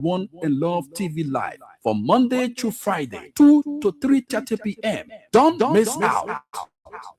1 and Love TV Live from Monday to Friday, 2 to 3:30 p.m. Don't miss out.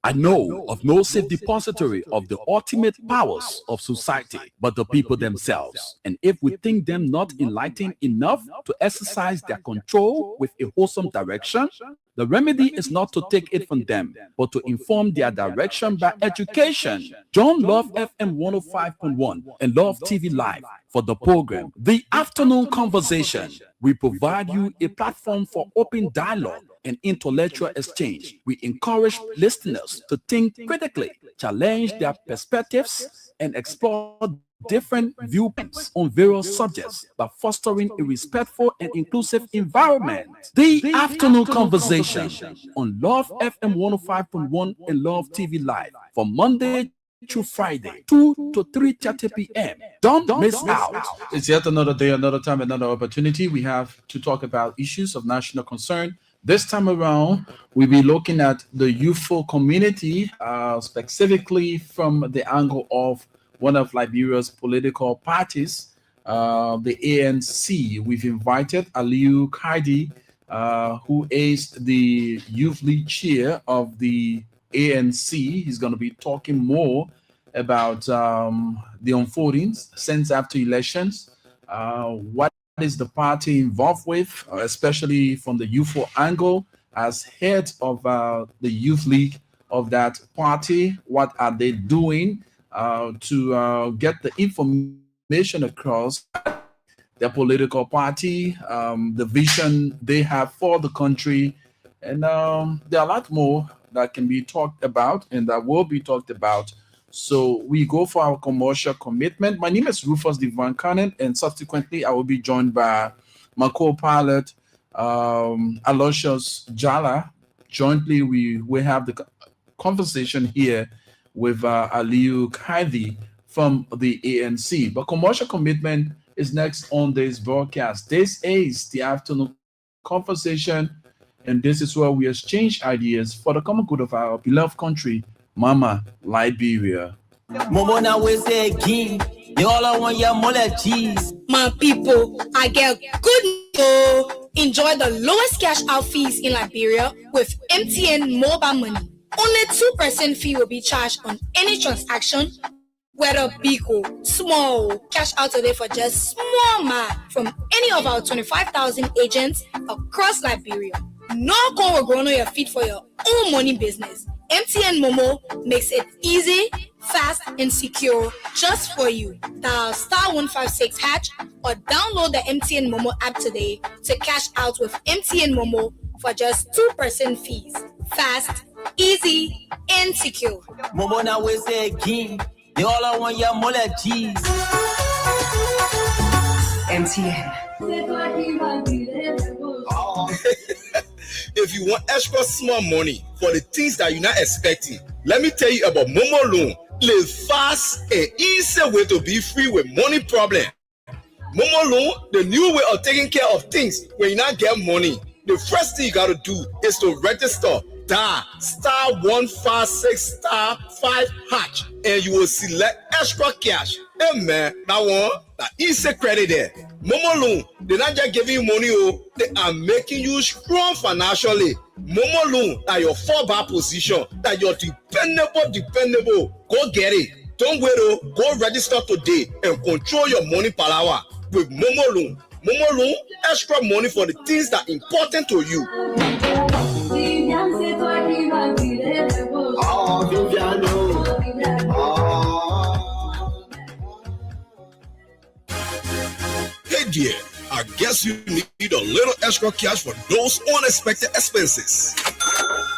I know of no safe depository of the ultimate powers of society but the people themselves. And if we think them not enlightened enough to exercise their control with a wholesome direction, the remedy is not to take it from them, but to inform their direction by education. Join Love FM 105.1 and Love TV Live for the program, The Afternoon Conversation. We provide you a platform for open dialogue and intellectual exchange. We encourage listeners to think critically, challenge their perspectives, and explore different viewpoints on various subjects by fostering a respectful and inclusive environment. The Afternoon Conversation on Love FM 105.1 and Love TV Live from Monday to Friday, 2 to 3:30 p.m. Don't miss out. It's yet another day, another time, another opportunity. We have to talk about issues of national concern. This time around, we'll be looking at the youthful community, specifically from the angle of one of Liberia's political parties, the ANC. We've invited Aliyu Kaidi, who is the youth league chair of the ANC. He's going to be talking more about the unfoldings since after elections, what is the party involved with, especially from the youthful angle as head of the youth league of that party. What are they doing to get the information across their political party, the vision they have for the country, and there are a lot more that can be talked about and that will be talked about. So we go for our commercial commitment. My name is Rufus Divan Cannon, and subsequently I will be joined by my co-pilot, Aloysius Jala. Jointly, we have the conversation here with Aliyu Kaidi from the ANC. But commercial commitment is next on this broadcast. This is the afternoon conversation, and this is where we exchange ideas for the common good of our beloved country, Mama Liberia. My people, I get good news. Enjoy the lowest cash out fees in Liberia with MTN mobile money. Only 2% fee will be charged on any transaction, whether big or small. Cash out today for just small man from any of our 25,000 agents across Liberia. No call will grow on your feet for your own money business. MTN Momo makes it easy, fast, and secure just for you. Dial *156# or download the MTN Momo app today to cash out with MTN Momo for just 2% fees. Fast, easy, and secure. Momo na we say again, they all want your mole cheese. MTN. If you want extra small money for the things that you're not expecting, let me tell you about Momo Loan. Live fast and easy way to be free with money problem. Momo Loan, the new way of taking care of things when you not get money. The first thing you got to do is to register. Dial *156*5# and you will select extra cash. Hey man, that one, that easy credit there. Momo Loan, they're not just giving you money, they are making you strong financially. Momo Loan, that your fallback position, that you're dependable. Go get it. Don't wait, go register today and control your money power with Momo Loan. Momo Loan, extra money for the things that are important to you. Hey dear, I guess you need a little extra cash for those unexpected expenses.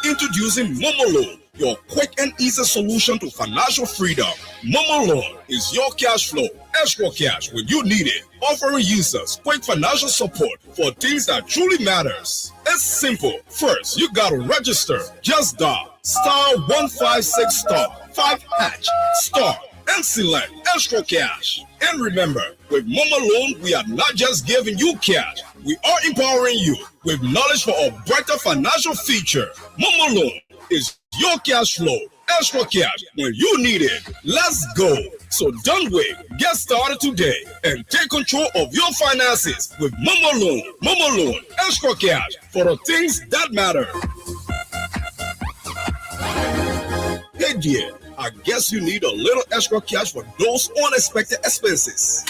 Introducing Momo Loan, your quick and easy solution to financial freedom. Momo Loan is your cash flow, extra cash when you need it, offering users quick financial support for things that truly matters. It's simple. First, you gotta register. Just dial *156*5# and select extra cash. And remember, with Momo Loan, we are not just giving you cash. We are empowering you with knowledge for a brighter financial future. Momo Loan is your cash flow, extra cash when you need it. Let's go. So don't wait. Get started today and take control of your finances with Momo Loan. Momo Loan, extra cash for the things that matter. Hey dear, I guess you need a little extra cash for those unexpected expenses.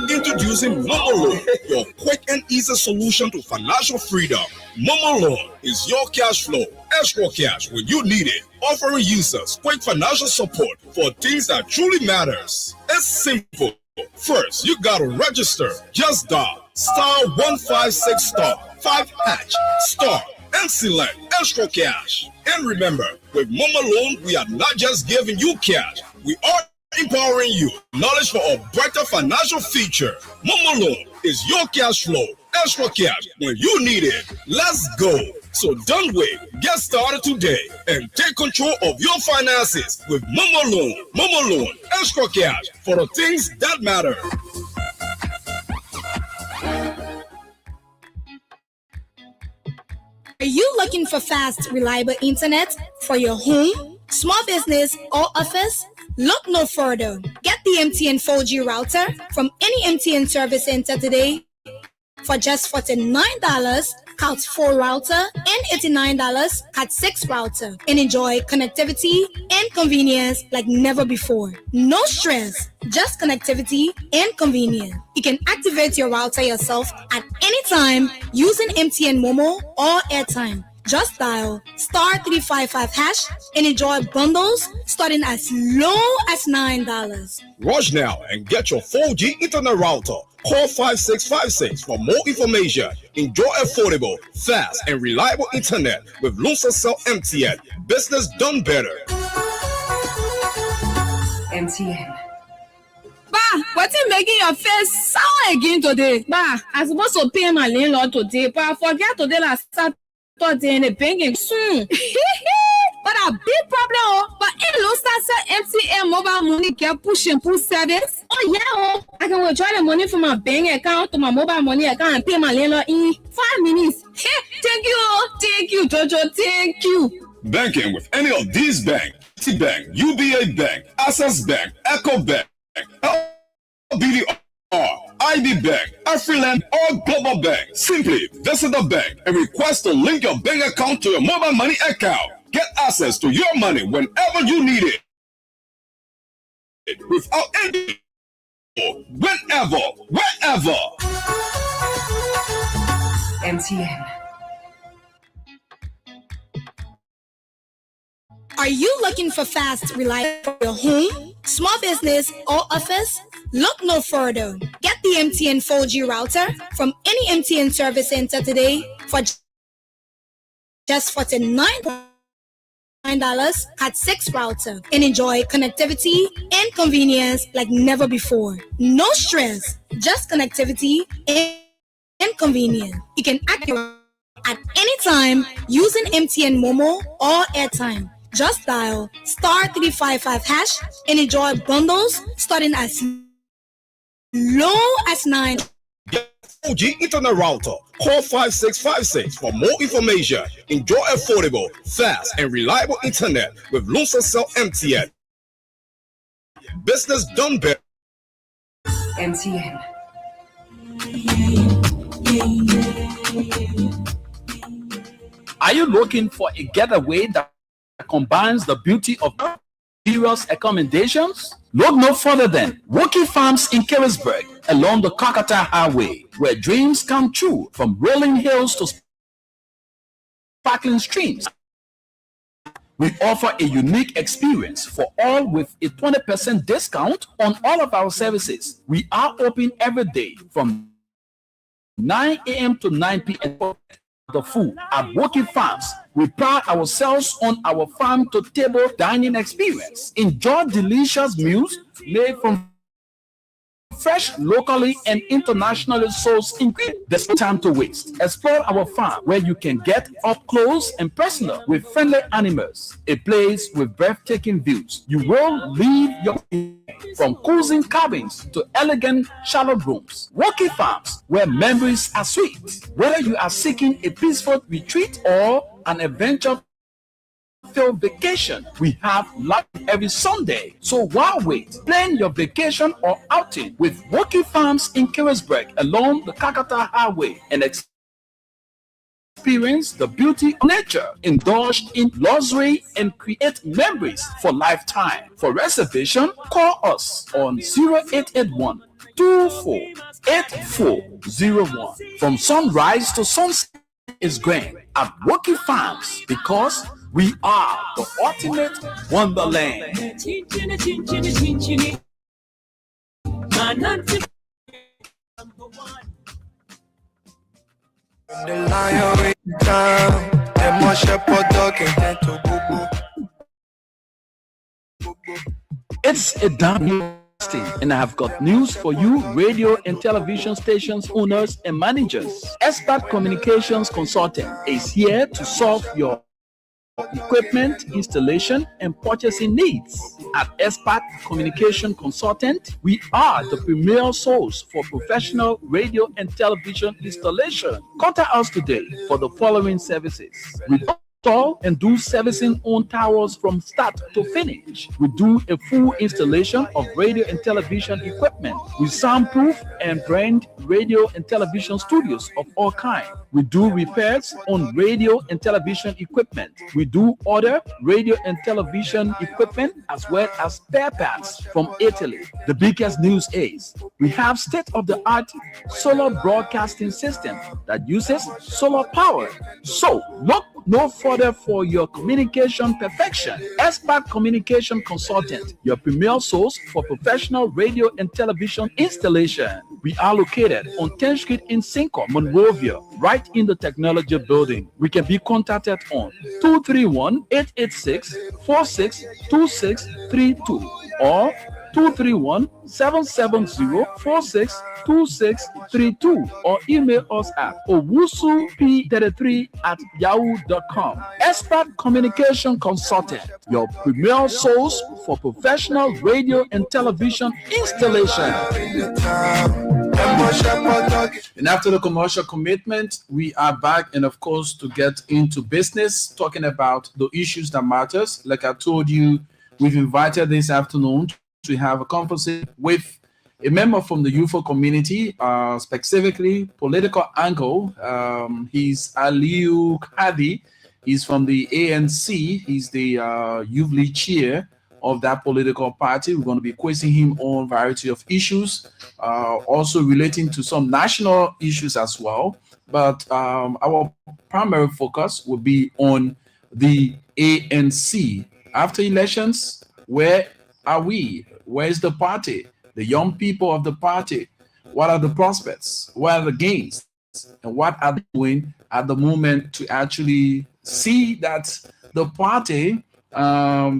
Introducing Momo Loan, your quick and easy solution to financial freedom. Momo Loan is your cash flow, extra cash when you need it, offering users quick financial support for things that truly matters. It's simple. First, you gotta register. Just dial *156*5# and select extra cash. And remember, with Momo Loan, we are not just giving you cash, we are empowering you. Knowledge for a brighter financial future. Momo Loan is your cash flow, extra cash when you need it. Let's go. So don't wait. Get started today and take control of your finances with Momo Loan. Momo Loan, extra cash for the things that matter. Are you looking for fast, reliable internet for your home, small business, or office? Look no further. Get the MTN 4G router from any MTN service center today for just $49, Cat 4 router, and $89, Cat 6 router, and enjoy connectivity and convenience like never before. No stress, just connectivity and convenience. You can activate your router yourself at any time using MTN Momo or airtime. Just dial *355# and enjoy bundles starting as low as $9. Rush now and get your 4G internet router. Call 5656 for more information. Enjoy affordable, fast, and reliable internet with Luncell MTN. Business done better. MTN. Bah, what's it making your face sour again today? Bah, I'm supposed to pay my landlord today, but I forget today last Saturday and the banking soon. But a big problem, oh. But it looks like MTN mobile money get push and pull service. Oh yeah, oh. I can withdraw the money from my bank account to my mobile money account and pay my landlord in 5 minutes. Hey, thank you, Jojo, thank you. Banking with any of these banks: Citibank, UBA Bank, Access Bank, Echo Bank, BDR, IB Bank, Afriland, or Global Bank. Simply visit the bank and request to link your bank account to your mobile money account. Get access to your money whenever you need it. Without any, whenever, wherever. MTN. Are you looking for fast, reliable for your home, small business, or office? Look no further. Get the MTN 4G router from any MTN service center today for just $49, Cat 6 router, and enjoy connectivity and convenience like never before. No stress, just connectivity and convenience. You can activate at any time using MTN Momo or airtime. Just dial *355# and enjoy bundles starting as low as $9. Get 4G internet router. Call 5656 for more information. Enjoy affordable, fast, and reliable internet with Luncell MTN. Business done better. MTN. Are you looking for a getaway that combines the beauty of various accommodations? Look no further than Woki Farms in Carisburg along the Kakata Highway, where dreams come true from rolling hills to sparkling streams. We offer a unique experience for all with a 20% discount on all of our services. We are open every day from 9 a.m. to 9 p.m. The food at Woki Farms. We pride ourselves on our farm-to-table dining experience. Enjoy delicious meals made from fresh, locally and internationally sourced ingredients. There's no time to waste. Explore our farm where you can get up close and personal with friendly animals. A place with breathtaking views. You will leave your from cozy cabins to elegant shallow rooms. Woki Farms, where memories are sweet. Whether you are seeking a peaceful retreat or an adventure fun-filled vacation. We have live every Sunday. So why wait? Plan your vacation or outing with Woki Farms in Keresburg along the Kakata Highway and experience the beauty of nature, indulge in luxury, and create memories for lifetime. For reservation, call us on 0881 248401. From sunrise to sunset is grand at Woki Farms because we are the ultimate wonderland. It's a damn and I have got news for you, radio and television stations owners and managers. Expert Communications Consultant is here to solve your equipment installation and purchasing needs. At Expert Communication Consultant, we are the premier source for professional radio and television installation. Contact us today for the following services. We install and do servicing on towers from start to finish. We do a full installation of radio and television equipment. We soundproof and brand radio and television studios of all kinds. We do repairs on radio and television equipment. We do order radio and television equipment as well as spare parts from Italy. The biggest news is we have state-of-the-art solar broadcasting system that uses solar power. So look no further for your communication perfection. Expert Communication Consultant, your premier source for professional radio and television installation. We are located on 10th Street in Cinco, Monrovia, right in the technology building. We can be contacted on 231-886-462632 or 231-770-462632 or email us at owusup33@yahoo.com. Expert Communication Consultant, your premier source for professional radio and television installation. And after the commercial commitment, we are back, and of course, to get into business, talking about the issues that matters. Like I told you, we've invited this afternoon to have a conversation with a member from the UFO community, specifically political angle. He's Aliyu Kadi. He's from the ANC. He's the youth lead chair of that political party. We're going to be quizzing him on a variety of issues, also relating to some national issues as well. But our primary focus will be on the ANC. After elections, where are we? Where's the party? The young people of the party. What are the prospects? What are the gains? And what are they doing at the moment to actually see that the party,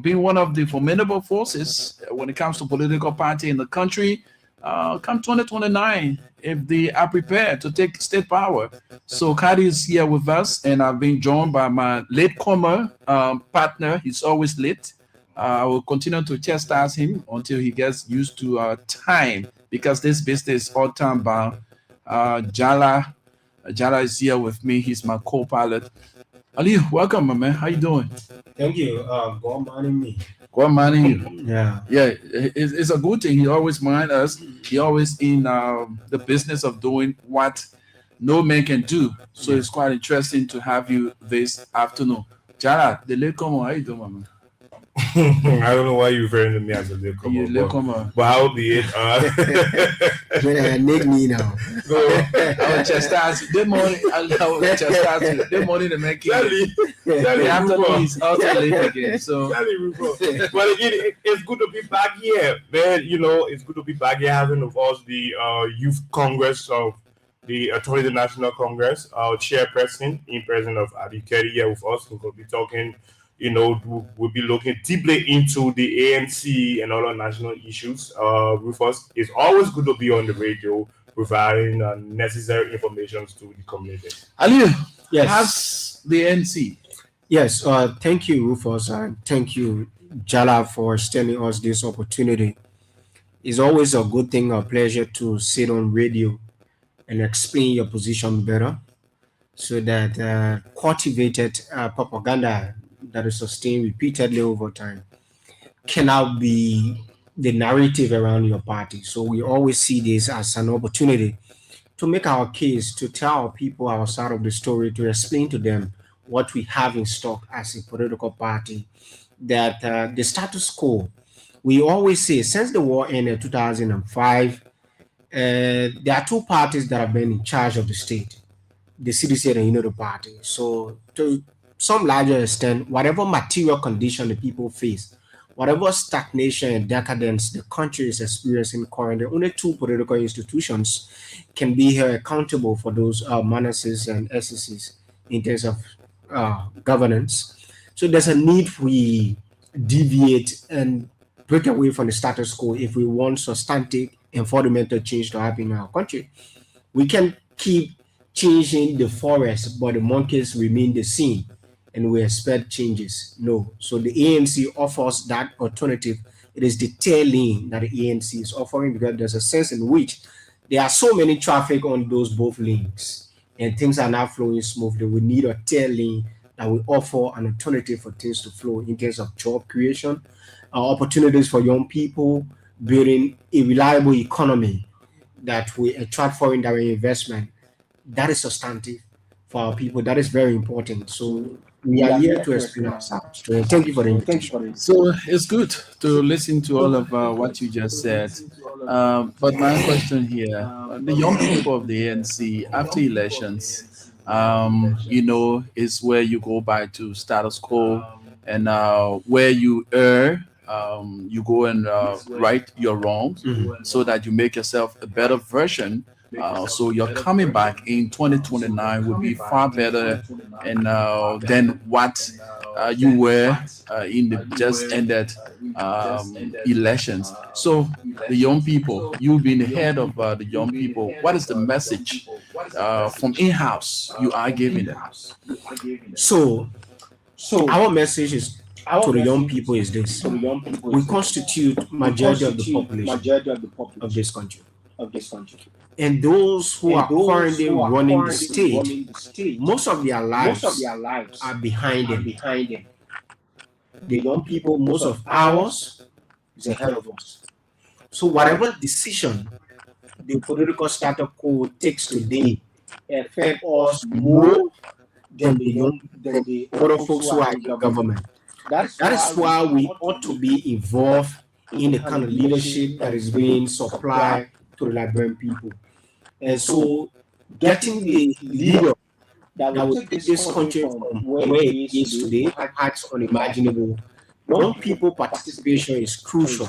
being one of the formidable forces when it comes to political party in the country, come 2029, if they are prepared to take state power. So Kadi is here with us, and I've been joined by my latecomer partner. He's always late. I will continue to chastise him until he gets used to time, because this business is all time bound. Jala is here with me. He's my co-pilot. Ali, welcome, my man. How you doing? Thank you. God minding me. God minding you. Yeah. Yeah, it's a good thing. He always mind us. He always in the business of doing what no man can do. So it's quite interesting to have you this afternoon. Jala, the latecomer, how you doing, my man? I don't know why you're referring to me as a latecomer, but I'll be it. Make me now. So I will chastise you. Good morning. I will chastise you. Good morning, the man. The afternoon is also late again. So, but again, it's good to be back here, man. You know, it's good to be back here having of us the Youth Congress of the Authority National Congress, our chairperson, in presence of Adi Kerry here with us. We're going to be talking. You know, we'll be looking deeply into the ANC and other national issues with us. It's always good to be on the radio, providing necessary information to the community. Ali, Yes. how's the ANC? Yes. Thank you, Rufus, and thank you, Jala, for extending us this opportunity. It's always a good thing, a pleasure to sit on radio and explain your position better, so that cultivated propaganda that is sustained repeatedly over time cannot be the narrative around your party. So we always see this as an opportunity to make our case, to tell our people our side of the story, to explain to them what we have in stock as a political party, that the status quo, we always say since the war ended in 2005, there are two parties that have been in charge of the state, the CDC and the Unity Party. So to some larger extent, whatever material condition the people face, whatever stagnation and decadence the country is experiencing currently, only two political institutions can be held accountable for those menaces and excesses in terms of governance. So there's a need we deviate and break away from the status quo if we want substantive and fundamental change to happen in our country. We can keep changing the forest, but the monkeys remain the same, and we expect changes. No. So the ANC offers that alternative. It is the tail lane that the ANC is offering, because there's a sense in which there are so many traffic on those both lanes and things are not flowing smoothly. We need a tail lane that will offer an alternative for things to flow in terms of job creation, opportunities for young people, building a reliable economy that will attract foreign direct investment. That is substantive for our people. That is very important. So we are here to explain ourselves. Thank you for the invitation. So it's good to listen to all of what you just said. But my question here, the young people of the ANC after elections, is where you go back to status quo, and where you err, you go and right your wrongs, so that you make yourself a better version. So you're coming back in 2029 will be far better and than what you were in the just ended elections. So the young people, you've been the head of the young people. What is the message from in-house you are giving them? So our message is to the young people is this: we constitute majority of the population of this country. And those who are currently running the state, most of their lives are behind them. The young people, most of ours is ahead of us. So whatever decision the political status quo takes today affect us more than the other folks who are in the government. That is why we ought to be involved in the kind of leadership that is being supplied to the Liberian people. And so getting the leader that will take this country from where it is today, heights unimaginable. Young people participation is crucial.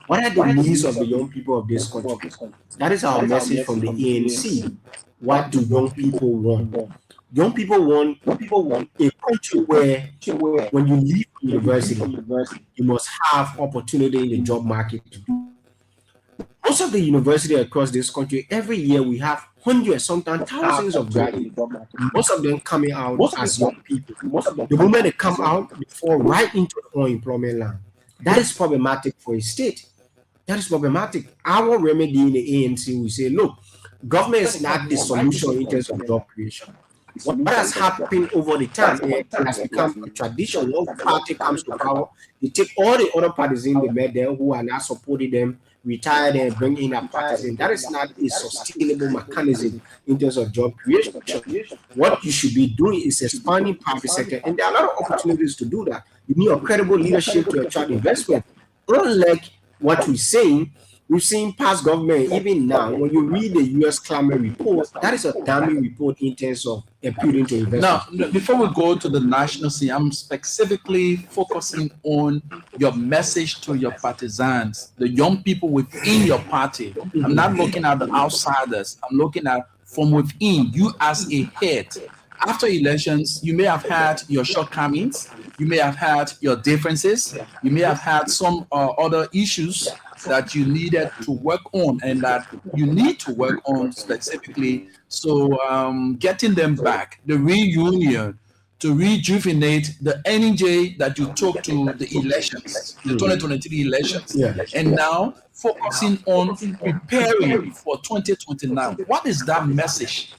What are the needs of the young people of this country? That is our message from the ANC. What do young people want? Young people want a country where when you leave university, you must have opportunity in the job market. Most of the university across this country, every year we have hundreds, sometimes thousands of graduates. Most of them coming out as young people. The moment they come out, they fall right into the unemployment line. That is problematic for a state. That is problematic. Our remedy in the ANC, we say, look, government is not the solution in terms of job creation. What has happened over the time, it has become a tradition. When party comes to power, they take all the other parties in the middle who are not supporting them, retire them, bring in a partisan. That is not a sustainable mechanism in terms of job creation. What you should be doing is expanding private sector, and there are a lot of opportunities to do that. You need a credible leadership to attract investment. Unlike what we're saying, we've seen past government, even now, when you read the U.S. climate report, that is a damning report in terms of appealing to investment. Now, before we go to the national scene, I'm specifically focusing on your message to your partisans, the young people within your party. I'm not looking at the outsiders. I'm looking at from within, you as a head. After elections, you may have had your shortcomings, you may have had your differences, you may have had some other issues that you needed to work on and that you need to work on specifically. So getting them back, the reunion, to rejuvenate the energy that you took to the elections, the 2023 elections, and now focusing on preparing for 2029. What is that message?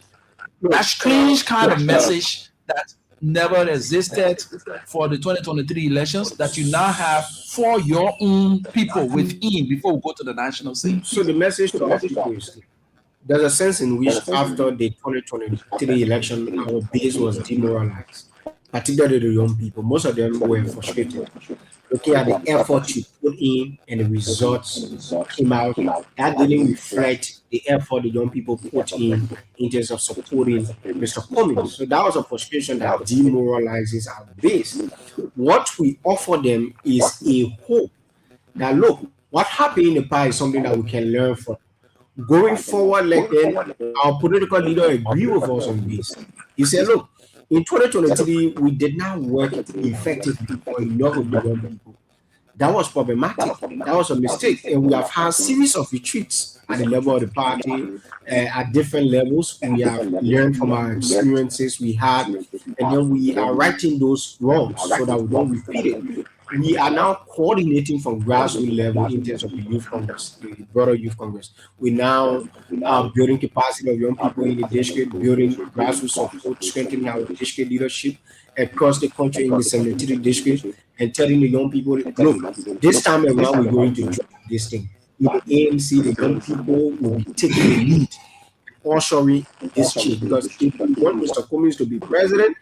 That strange kind of message that never existed for the 2023 elections that you now have for your own people within before we go to the national scene? So the message to our people is there's a sense in which after the 2023 election, our base was demoralized, particularly the young people. Most of them were frustrated. Looking at the effort you put in and the results came out, that didn't reflect the effort the young people put in terms of supporting Mr. Cummings. So that was a frustration that demoralizes our base. What we offer them is a hope that, look, what happened in the past is something that we can learn from. Going forward, like then, our political leader agreed with us on this. He said, look, in 2023, we did not work effectively for enough of the young people. That was problematic. That was a mistake. And we have had a series of retreats at the level of the party, at different levels. We have learned from our experiences we had, and then we are righting those wrongs so that we don't repeat it. We are now coordinating from grassroots level in terms of the youth congress, the broader youth congress. We now are building capacity of young people in the district, building grassroots support, strengthening our district leadership across the country in the 73 district, and telling the young people, look, this time around we're going to do this thing. In the ANC, the young people will be taking the lead, ushering this change. Because if we want Mr. Cummings to be president,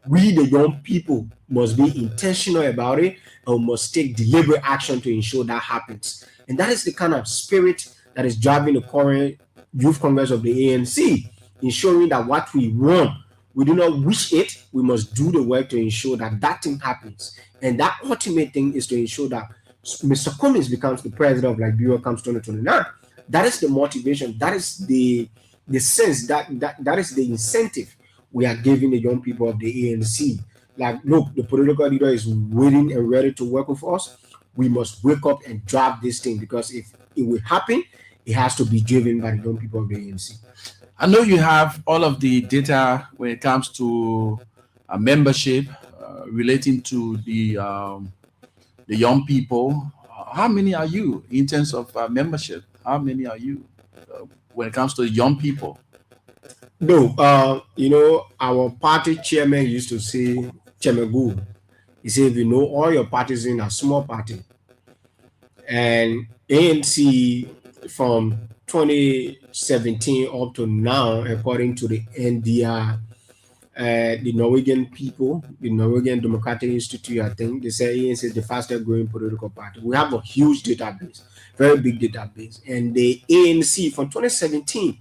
we, the young people, must be intentional about it and must take deliberate action to ensure that happens. And that is the kind of spirit that is driving the current Youth Congress of the ANC, ensuring that what we want, we do not wish it, we must do the work to ensure that that thing happens. And that ultimate thing is to ensure that Mr. Cummings becomes the president of Liberia comes 2029. That is the motivation, that is the sense, that is the incentive we are giving the young people of the ANC. Like, look, the political leader is willing and ready to work with us. We must wake up and drive this thing, because if it will happen, it has to be driven by the young people of the ANC. I know you have all of the data when it comes to membership relating to the young people. How many are you in terms of membership? How many are you when it comes to young people? No, our party chairman used to say, Chairman Gould, he said, if you know all your parties in a small party, and ANC from 2017 up to now, according to the NDR, the Norwegian people, the Norwegian Democratic Institute, I think, they say ANC is the fastest growing political party. We have a huge database, very big database. And the ANC from 2017,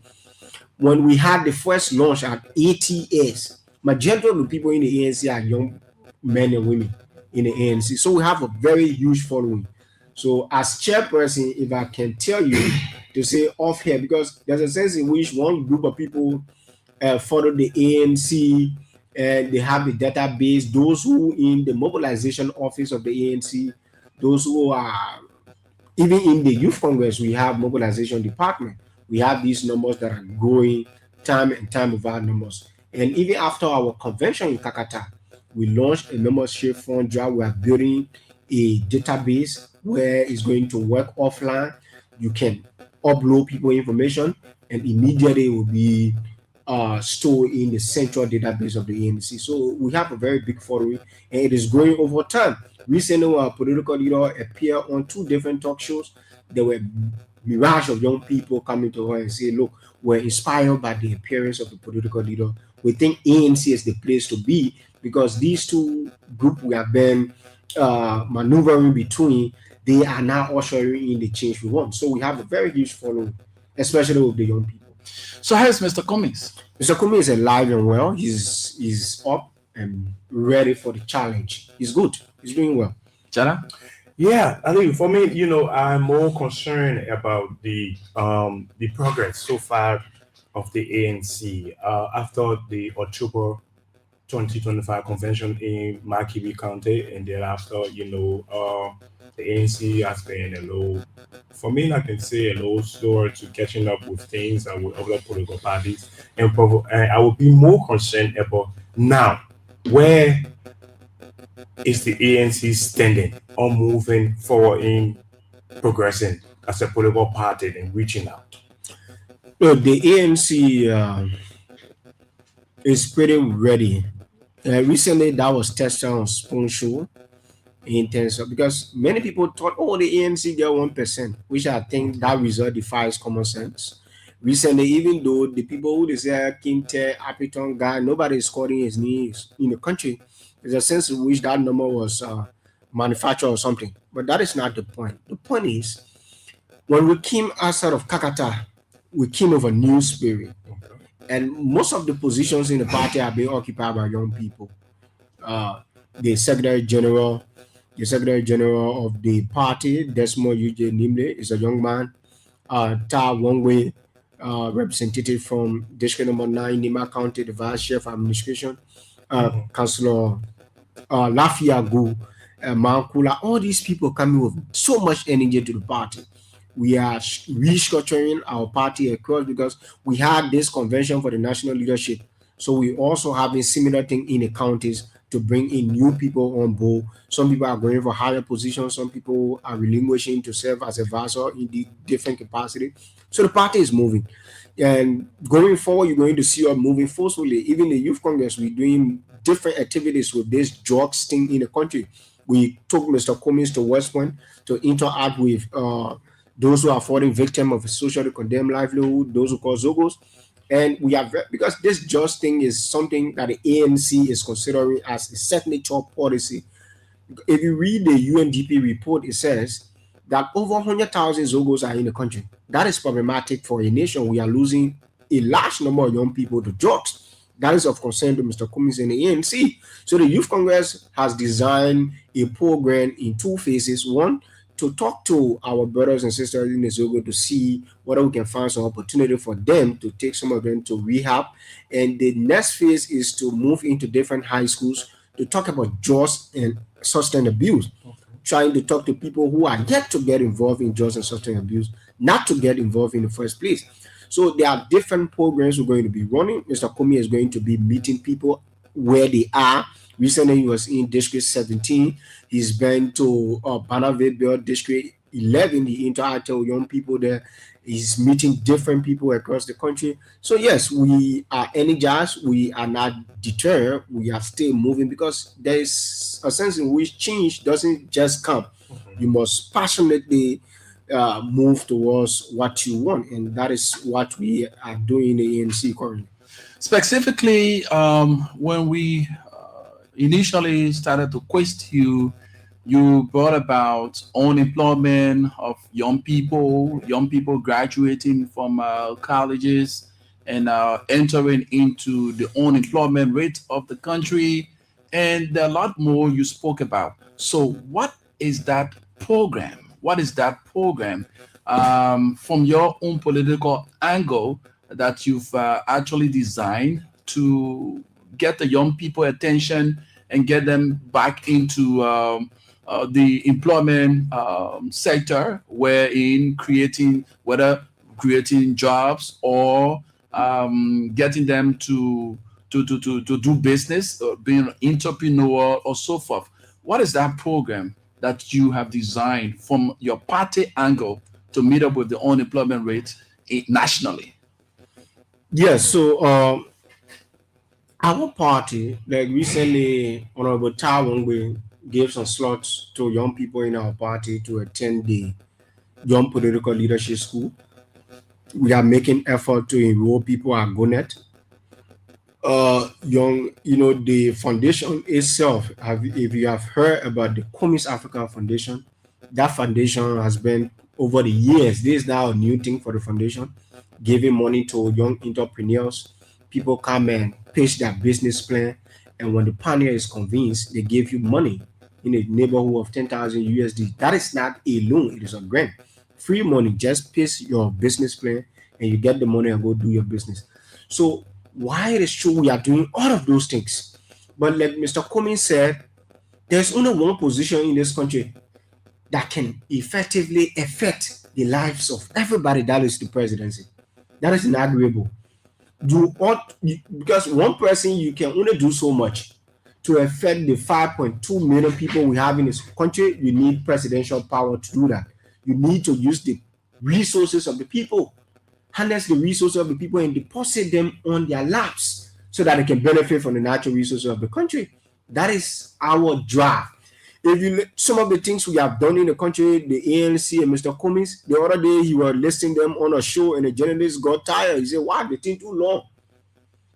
when we had the first launch at ATS, majority of the people in the ANC are young men and women in the ANC. So we have a very huge following. So as chairperson, if I can tell you to say off here, because there's a sense in which one group of people follow the ANC and they have the database, those who in the mobilization office of the ANC, those who are even in the Youth Congress, we have mobilization department. We have these numbers that are growing time and time without numbers. And even after our convention in Kakata, we launched a membership fund drive. We are building a database where it's going to work offline. You can upload people information and immediately it will be stored in the central database of the ANC. So we have a very big following and it is growing over time. Recently, our political leader appeared on 2 different talk shows. There were mirage of young people coming to her and say, look, we're inspired by the appearance of the political leader. We think ANC is the place to be because these 2 groups we have been maneuvering between, they are now ushering in the change we want. So we have a very huge following, especially with the young people. So how's Mr. Cummings? Mr. Cummings is alive and well. He's up and ready for the challenge. He's good. He's doing well. Jala? Yeah, I think for me, I'm more concerned about the progress so far of the ANC after the October 2025 convention in Makibi County, and thereafter, the ANC has been a little, for me, I can say a little slower to catching up with things and with other political parties, and I would be more concerned about now where is the ANC standing or moving forward in progressing as a political party and reaching out? The ANC is pretty ready Recently, that was tested on Spoon Show in terms of, because many people thought, oh, the ANC get 1%, which I think that result defies common sense. Recently, even though the people who they say Kinte, Apiton guy, nobody is calling his names in the country, there's a sense in which that number was manufactured or something. But that is not the point. The point is, when we came outside of Kakata, we came with a new spirit. And most of the positions in the party are being occupied by young people. The Secretary General of the party, Desmond UJ Nimle, is a young man. Ta Wongwe, representative from District Number 9, Nima County, the Vice Chief of Administration, Councillor Lafia Gu, Mankula, all these people coming with so much energy to the party. We are restructuring our party across because we had this convention for the national leadership. So we also have a similar thing in the counties to bring in new people on board. Some people are going for higher positions. Some people are relinquishing to serve as advisor in the different capacity. So the party is moving. And going forward, you're going to see us moving forcefully. Even the Youth Congress, we're doing different activities with this drugs thing in the country. We took Mr. Cummings to West Point to interact with those who are falling victim of a socially condemned livelihood, those who call Zogos. And we have, because this just thing is something that the ANC is considering as a signature policy. If you read the UNDP report, it says that over 100,000 Zogos are in the country. That is problematic for a nation. We are losing a large number of young people to drugs. That is of concern to Mr. Cummings and the ANC. So the Youth Congress has designed a program in two phases. One, to talk to our brothers and sisters in the Zogo to see whether we can find some opportunity for them to take some of them to rehab. And the next phase is to move into different high schools to talk about drugs and substance abuse, trying to talk to people who are yet to get involved in drugs and substance abuse, not to get involved in the first place. So there are different programs we're going to be running. Mr. Comey is going to be meeting people where they are. Recently, he was in District 17. He's been to Banaville District 11. He interacted with young people there. He's meeting different people across the country. So yes, we are energized. We are not deterred. We are still moving because there is a sense in which change doesn't just come. You must passionately move towards what you want, and that is what we are doing in the ANC currently. Specifically, when we initially started to question you brought about unemployment of young people graduating from colleges and entering into the unemployment rate of the country, and a lot more you spoke about. So what is that program? From your own political angle that you've actually designed to get the young people attention and get them back into the employment sector, wherein creating jobs or getting them to do business, or being an entrepreneur or so forth? What is that program that you have designed from your party angle to meet up with the unemployment rate nationally? Yes, so our party, like recently, Honorable Ta Wongwe gave some slots to young people in our party to attend the Young Political Leadership School. We are making effort to enroll people at GONET. The foundation itself, if you have heard about the Cummings Africa Foundation, that foundation has been over the years. This is now a new thing for the foundation, giving money to young entrepreneurs. People come and pitch their business plan, and when the pioneer is convinced, they give you money in a neighborhood of 10,000 USD. That is not a loan, it is a grant. Free money, just pitch your business plan and you get the money and go do your business. So why it is true we are doing all of those things. But like Mr. Cummings said, there's only one position in this country that can effectively affect the lives of everybody, that is the presidency. That is inarguable. Because one person, you can only do so much. To affect the 5.2 million people we have in this country, you need presidential power to do that. You need to use the resources of the people, harness the resources of the people and deposit them on their laps so that they can benefit from the natural resources of the country. That is our drive. If you some of the things we have done in the country, the ANC and Mr. Cummings, the other day he was listening them on a show and the journalist got tired. He said, wow, the thing too long.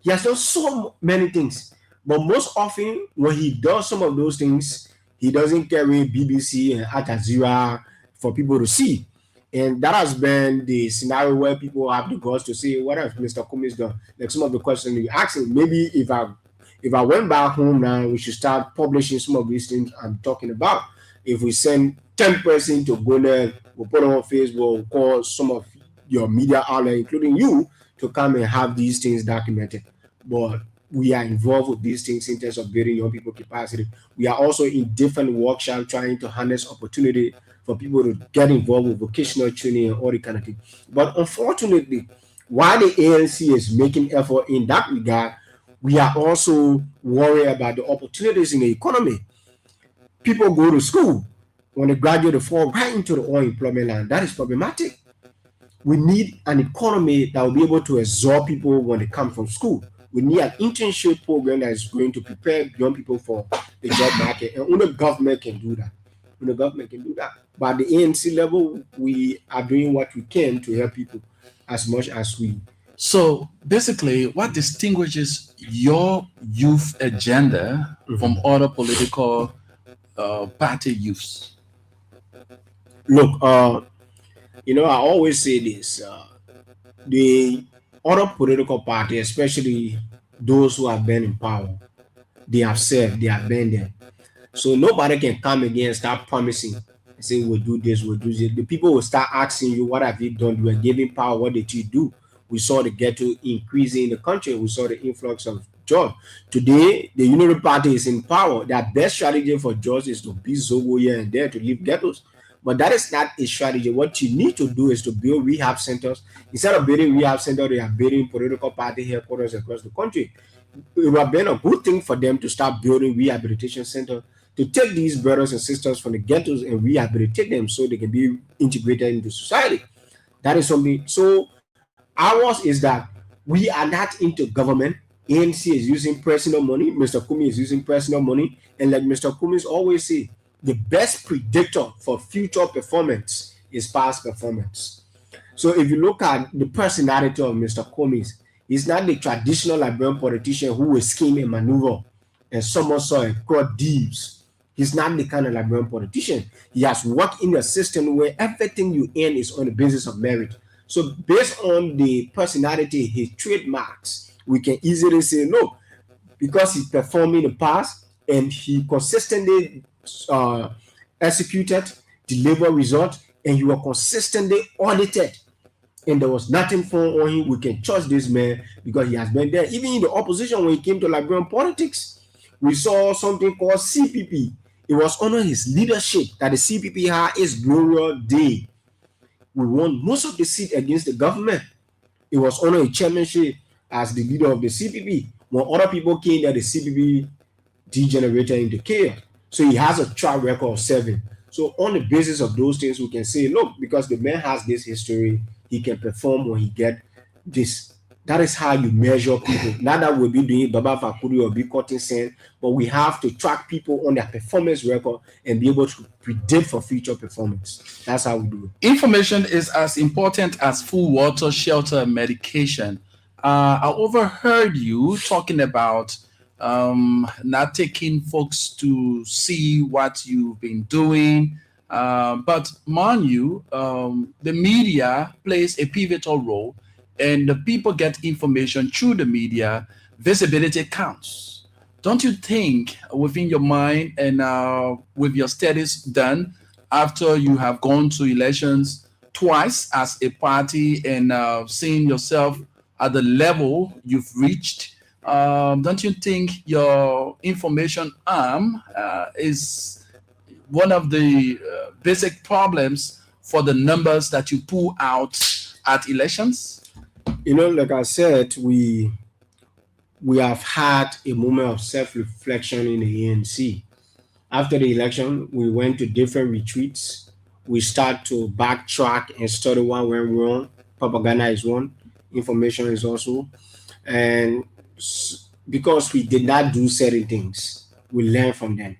He has done so many things. But most often when he does some of those things, he doesn't carry BBC and Al Jazeera for people to see. And that has been the scenario where people have the guts to say, what has Mr. Cummings done? Like some of the questions you asking, maybe if I went back home now, we should start publishing some of these things I'm talking about. If we send 10 persons to go there, we'll put on Facebook, we'll call some of your media outlets, including you, to come and have these things documented. But we are involved with these things in terms of building young people capacity. We are also in different workshops trying to harness opportunity for people to get involved with vocational training and all the kind of thing. But unfortunately, while the ANC is making effort in that regard, we are also worried about the opportunities in the economy. People go to school. When they graduate, they fall right into the unemployment line. That is problematic. We need an economy that will be able to absorb people when they come from school. We need an internship program that is going to prepare young people for the job market. And only government can do that. Only government can do that. But at the ANC level, we are doing what we can to help people as much as we. So basically, what distinguishes your youth agenda from other political party youths? Look, I always say this. The other political party, especially those who have been in power, they have served, they have been there. So nobody can come again and start promising and say, we'll do this, we'll do this. The people will start asking you, what have you done? You are giving power, what did you do? We saw the ghetto increasing in the country. We saw the influx of jobs. Today, the Unity Party is in power. Their best strategy for jobs is to beat Zogo here and there to leave ghettos. But that is not a strategy. What you need to do is to build rehab centers. Instead of building rehab centers, they are building political party headquarters across the country. It would have been a good thing for them to start building rehabilitation centers to take these brothers and sisters from the ghettos and rehabilitate them so they can be integrated into society. That is something. So ours is that we are not into government. ANC is using personal money. Mr. Cummings is using personal money. And like Mr. Cummings always say, the best predictor for future performance is past performance. So if you look at the personality of Mr. Cummings, he's not the traditional Liberian politician who will scheme and maneuver and somersault and cross deals. He's not the kind of Liberian politician. He has worked in a system where everything you earn is on the basis of merit. So based on the personality, his trademarks, we can easily say, no, because he performed in the past and he consistently executed, delivered results, and he was consistently audited. And there was nothing found on him. We can trust this man because he has been there. Even in the opposition, when he came to Liberian politics, we saw something called CPP. It was under his leadership that the CPP had its glorious day. We won most of the seats against the government. It was under his chairmanship as the leader of the CPP. When other people came there, the CPP degenerated into chaos. So he has a track record of serving. So on the basis of those things, we can say, look, because the man has this history, he can perform when he get this. That is how you measure people. Not that we'll be doing Baba Fakuri or be cutting sand, but we have to track people on their performance record and be able to predict for future performance. That's how we do it. Information is as important as food, water, shelter, and medication. I overheard you talking about not taking folks to see what you've been doing. But mind you, the media plays a pivotal role, and the people get information through the media. Visibility counts. Don't you think within your mind and with your studies done after you have gone to elections twice as a party and seeing yourself at the level you've reached, don't you think your information arm is one of the basic problems for the numbers that you pull out at elections? Like I said, we have had a moment of self-reflection in the ANC. After the election, we went to different retreats. We start to backtrack and study what went wrong. Propaganda is one. Information is also. And because we did not do certain things, we learn from them.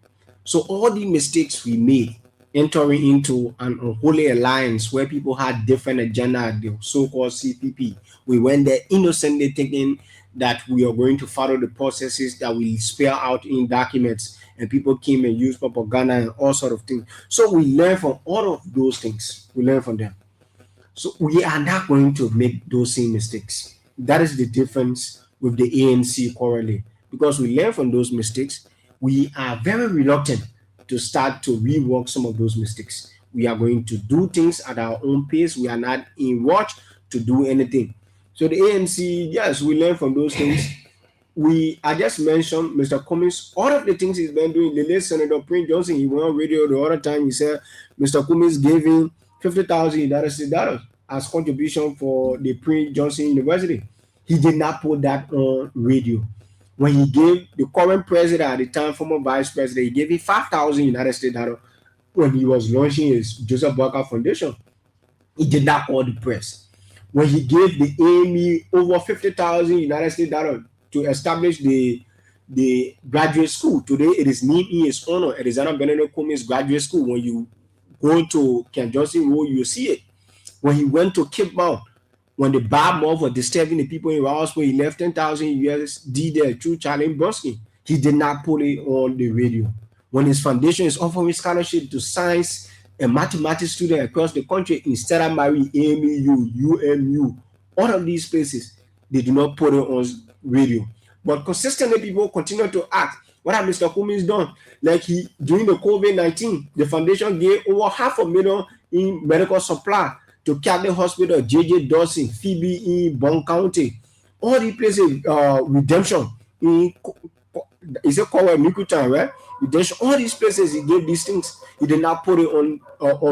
So all the mistakes we made entering into an unholy alliance where people had different agenda, the so-called CPP, we went there innocently thinking that we are going to follow the processes that we spell out in documents, and people came and used propaganda and all sort of things. So we learn from all of those things. We learn from them. So we are not going to make those same mistakes. That is the difference with the ANC currently. Because we learn from those mistakes, we are very reluctant to start to rework some of those mistakes. We are going to do things at our own pace. We are not in rush to do anything. So the ANC, yes, we learn from those things. I just mentioned Mr. Cummings, all of the things he's been doing. The late Senator Prince Johnson, he went on radio the other time, he said Mr. Cummings gave him $50,000 as contribution for the Prince Johnson University. He did not put that on radio. When he gave the current president at the time, former vice president, he gave him $5,000 when he was launching his Joseph Barker Foundation. He did not call the press. When he gave the AME over $50,000 to establish the graduate school, today it is named in his honor, Alexander Benedict Cummings Graduate School. When you go to Ken Johnson Road, you see it. When he went to Cape Mount, when the bar mob were disturbing the people in Roswell, he left 10,000 USD there through Charlie Brusky. He did not put it on the radio. When his foundation is offering scholarship to science and mathematics students across the country, instead of marrying AMU, UMU, all of these places, they do not put it on radio. But consistently, people continue to ask, what have Mr. Cummings done? Like during the COVID-19, the foundation gave over $500,000 in medical supply to Catholic Hospital, J.J. Dawson, Phoebe in Bond County. All these places, redemption, is it called Mikutan, right? Redemption, all these places, he gave these things. He did not put it on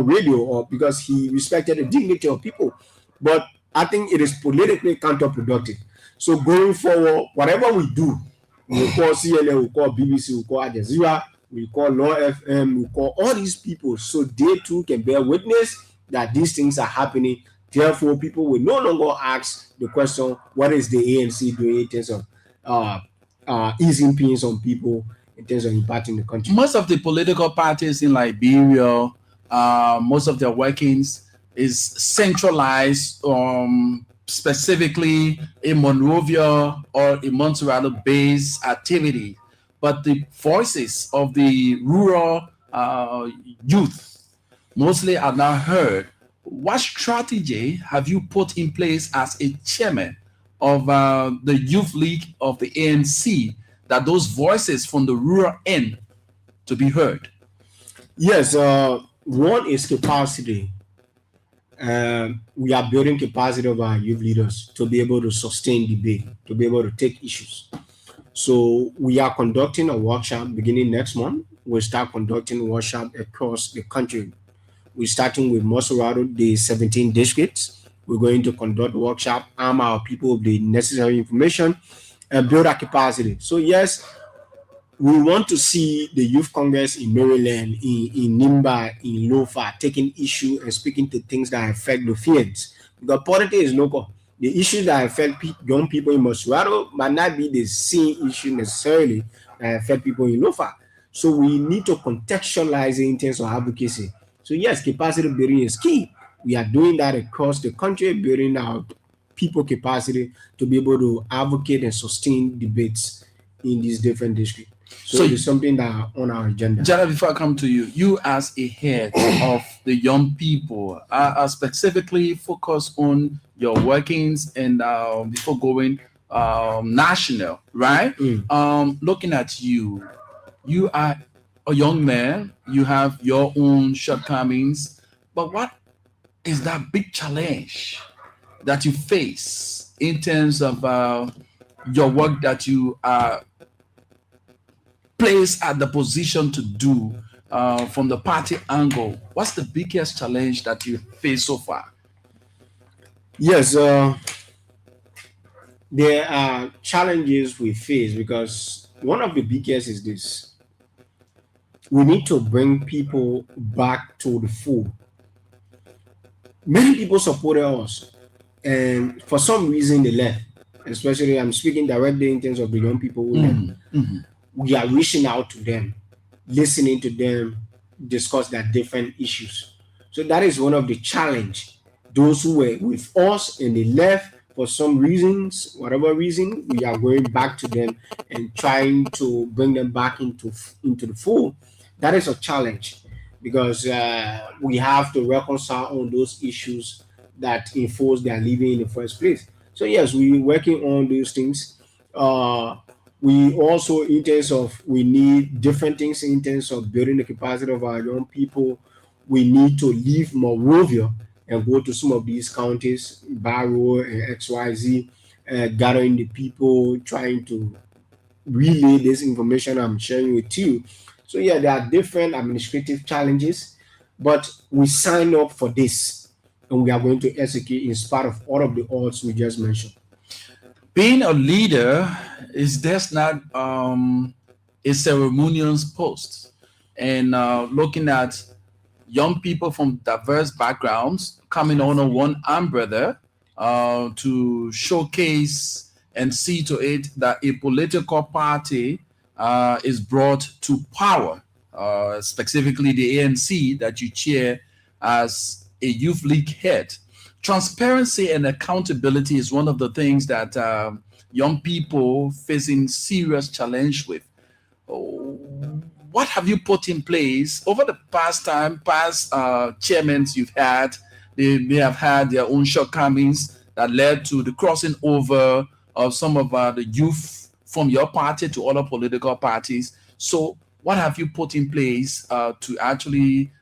radio or because he respected the dignity of people. But I think it is politically counterproductive. So going forward, whatever we do, we call CNN, we call BBC, we call Al Jazeera, we call Law FM, we call all these people so they too can bear witness that these things are happening. Therefore, people will no longer ask the question, what is the ANC doing in terms of easing pains on people, in terms of impacting the country? Most of the political parties in Liberia, most of their workings is centralized specifically in Monrovia or in Montserrat-based activity. But the voices of the rural youth mostly are not heard. What strategy have you put in place as a chairman of the Youth League of the ANC that those voices from the rural end to be heard? Yes, one is capacity. We are building capacity of our youth leaders to be able to sustain debate, to be able to take issues. So we are conducting a workshop beginning next month. We'll start conducting workshops across the country. We're starting with Montserrat, the 17 districts. We're going to conduct workshop, arm our people with the necessary information, and build our capacity. So yes, we want to see the Youth Congress in Maryland, in Nimba, in Lofa, taking issue and speaking to things that affect the fields. Because politics is local. The issues that affect young people in Montserrat might not be the same issue necessarily that affect people in Lofa. So we need to contextualize it in terms of advocacy. So yes, capacity building is key. We are doing that across the country, building our people capacity to be able to advocate and sustain debates in these different districts. So it's something that on our agenda. Jala, before I come to you, you as a head of the young people are specifically focused on your workings and before going national, right? Looking at you, you are a young man, you have your own shortcomings, but what is that big challenge that you face in terms of your work that you are placed at the position to do from the party angle? What's the biggest challenge that you face so far? Yes, there are challenges we face because one of the biggest is this. We need to bring people back to the fold. Many people supported us, and for some reason they left. especially I'm speaking directly in terms of the young people who learn. We are reaching out to them, listening to them, discuss their different issues. So that is one of the challenge. Those who were with us and they left for some reasons, whatever reason, we are going back to them and trying to bring them back into the fold. That is a challenge because we have to reconcile on those issues that enforce their living in the first place. So yes, we're working on those things. We also, in terms of, we need different things in terms of building the capacity of our young people. We need to leave Monrovia and go to some of these counties, Barrow and XYZ, gathering the people, trying to relay this information I'm sharing with you. So yeah, there are different administrative challenges, but we sign up for this and we are going to execute in spite of all of the odds we just mentioned. Being a leader is just not a ceremonial post. And looking at young people from diverse backgrounds coming under one umbrella to showcase and see to it that a political party is brought to power, specifically the ANC that you chair as a youth league head. Transparency and accountability is one of the things that young people facing serious challenge with. What have you put in place over the past chairmen you've had? They may have had their own shortcomings that led to the crossing over of some of the youth from your party to other political parties. So what have you put in place to actually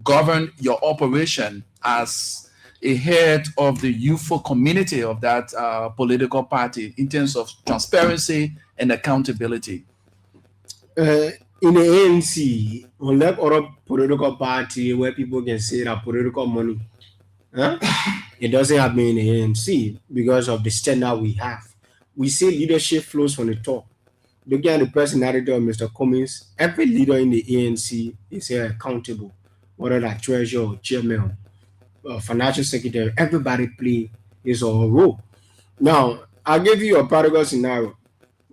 govern your operation as a head of the youthful community of that political party in terms of transparency and accountability? In the ANC, unlike other political party where people can say that political money, it doesn't happen in the ANC because of the standard we have. We say leadership flows from the top. Looking at the personality of Mr. Cummings, every leader in the ANC is accountable, whether that treasurer or chairman or financial secretary, everybody play his or her role. Now, I'll give you a practical scenario.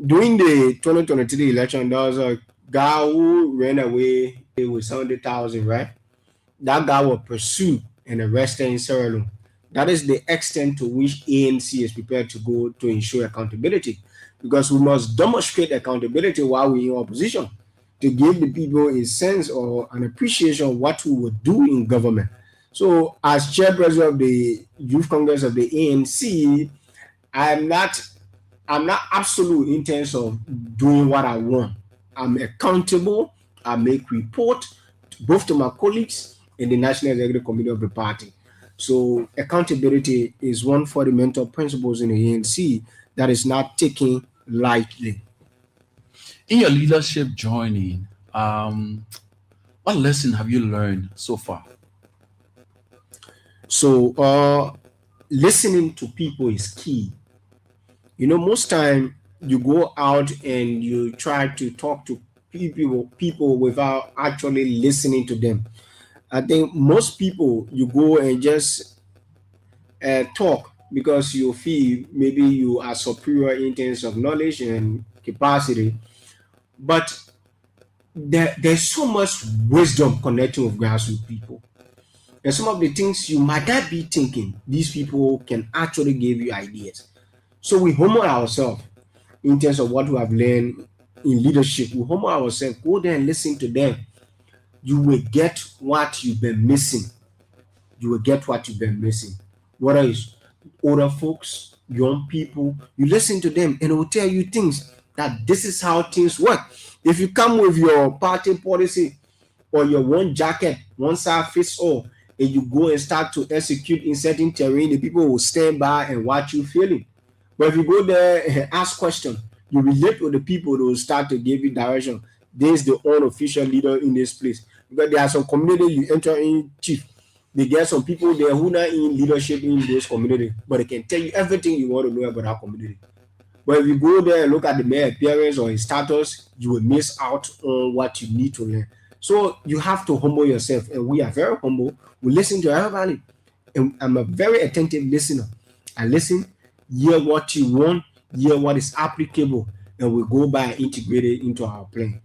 During the 2023 election, there was a guy who ran away with 70,000, right? That guy was pursued and arrested in Sierra Leone. That is the extent to which ANC is prepared to go to ensure accountability, because we must demonstrate accountability while we're in opposition to give the people a sense or an appreciation of what we would do in government. So as chairperson of the Youth Congress of the ANC, I'm not absolute in terms of doing what I want. I'm accountable. I make report both to my colleagues in the National Executive Committee of the party. So accountability is one fundamental principles in the ANC that is not taken lightly. In your leadership journey, what lesson have you learned so far? So listening to people is key. You know, most time you go out and you try to talk to people without actually listening to them. I think most people, you go and just talk because you feel maybe you are superior in terms of knowledge and capacity. But there's so much wisdom connecting with grassroots people. And some of the things you might not be thinking, these people can actually give you ideas. So we humble ourselves in terms of what we have learned in leadership. We humble ourselves, go there and listen to them. You will get what you've been missing. You will get what you've been missing. Whether it's older folks, young people, you listen to them and it will tell you things that this is how things work. If you come with your party policy or your one jacket, one size fits all, and you go and start to execute in certain terrain, the people will stand by and watch you failing. But if you go there and ask questions, you relate with the people, they will start to give you direction. This is the unofficial leader in this place. Because there are some community you enter in, chief. They get some people there who are not in leadership in those communities, but they can tell you everything you want to know about our community. But if you go there and look at the mayor appearance or his status, you will miss out on what you need to learn. So you have to humble yourself, and we are very humble. We listen to everybody, and I'm a very attentive listener. I listen. hear what you want, hear what is applicable, and we go by integrate it into our plan.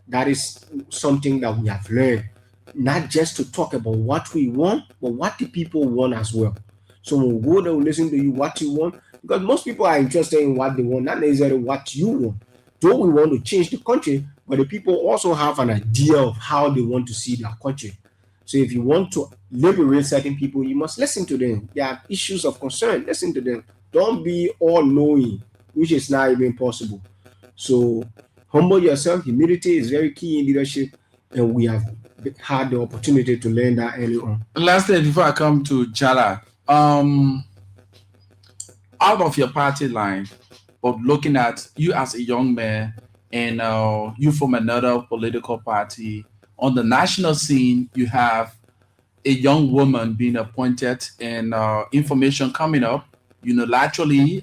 That is something that we have learned, not just to talk about what we want, but what the people want as well. So when we go there, we listen to you what you want, because most people are interested in what they want, not necessarily what you want. Though we want to change the country, but the people also have an idea of how they want to see their country. So if you want to liberate certain people, you must listen to them. They have issues of concern. Listen to them. Don't be all-knowing, which is not even possible. So humble yourself. Humility is very key in leadership, and we have had the opportunity to learn that early on. Lastly, before I come to Jala, out of your party line, but looking at you as a young man and you from another political party, on the national scene, you have a young woman being appointed and information coming up unilaterally.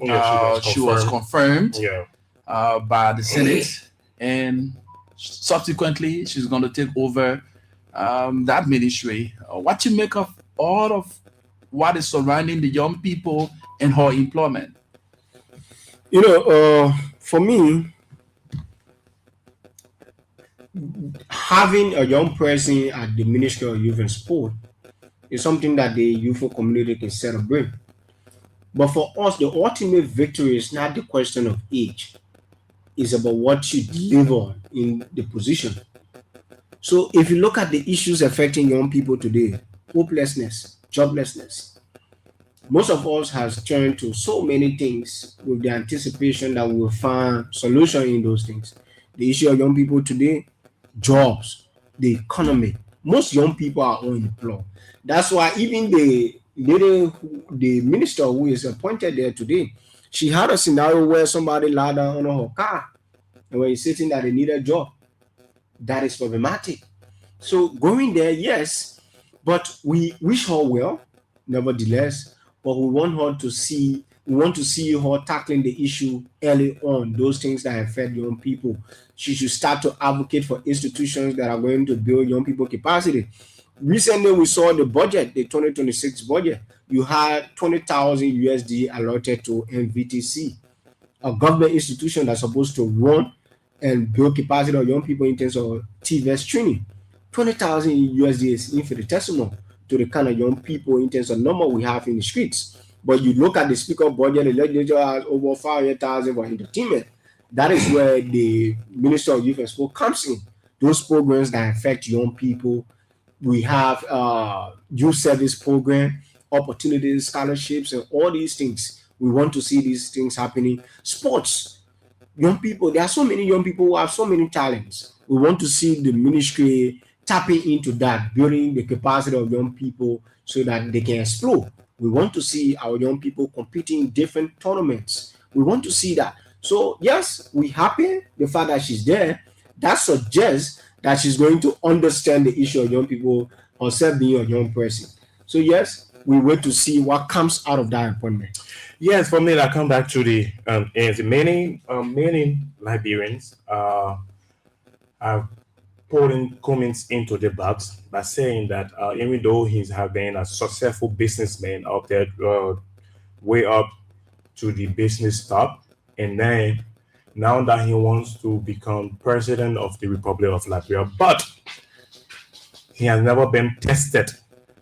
She was confirmed by the Senate, and subsequently she's going to take over that ministry. What you make of all of what is surrounding the young people and her employment? For me, having a young person at the Ministry of Youth and Sport is something that the youthful community can celebrate. But for us, the ultimate victory is not the question of age. It's about what you deliver in the position. So if you look at the issues affecting young people today, hopelessness, joblessness, most of us has turned to so many things with the anticipation that we will find solution in those things. The issue of young people today, jobs, the economy. Most young people are unemployed. That's why even the minister who is appointed there today, she had a scenario where somebody lied down on her car and when he's sitting that they need a job. That is problematic. So going there, yes, but we wish her well, nevertheless. But we want to see her tackling the issue early on, those things that affect young people. She should start to advocate for institutions that are going to build young people capacity. Recently, we saw the budget, the 2026 budget. You had 20,000 USD allotted to MVTC, a government institution that's supposed to run and build capacity of young people in terms of TVS training. 20,000 USD is infinitesimal to the kind of young people in terms of number we have in the streets. But you look at the speaker budget, the legislature has over 500,000 for entertainment. That is where the Minister of Youth and Sport comes in. Those programs that affect young people. We have youth service program, opportunities, scholarships, and all these things. We want to see these things happening. Sports, young people, there are so many young people who have so many talents. We want to see the ministry tapping into that, building the capacity of young people so that they can explore. We want to see our young people competing in different tournaments. We want to see that. So yes, we're happy the fact that she's there. That suggests that she's going to understand the issue of young people herself being a young person. So yes, we wait to see what comes out of that appointment. Yes, for me, I come back to the many Liberians have putting comments into the box by saying that even though he's have been a successful businessman up there, way up to the business top, and then now that he wants to become president of the Republic of Liberia, but he has never been tested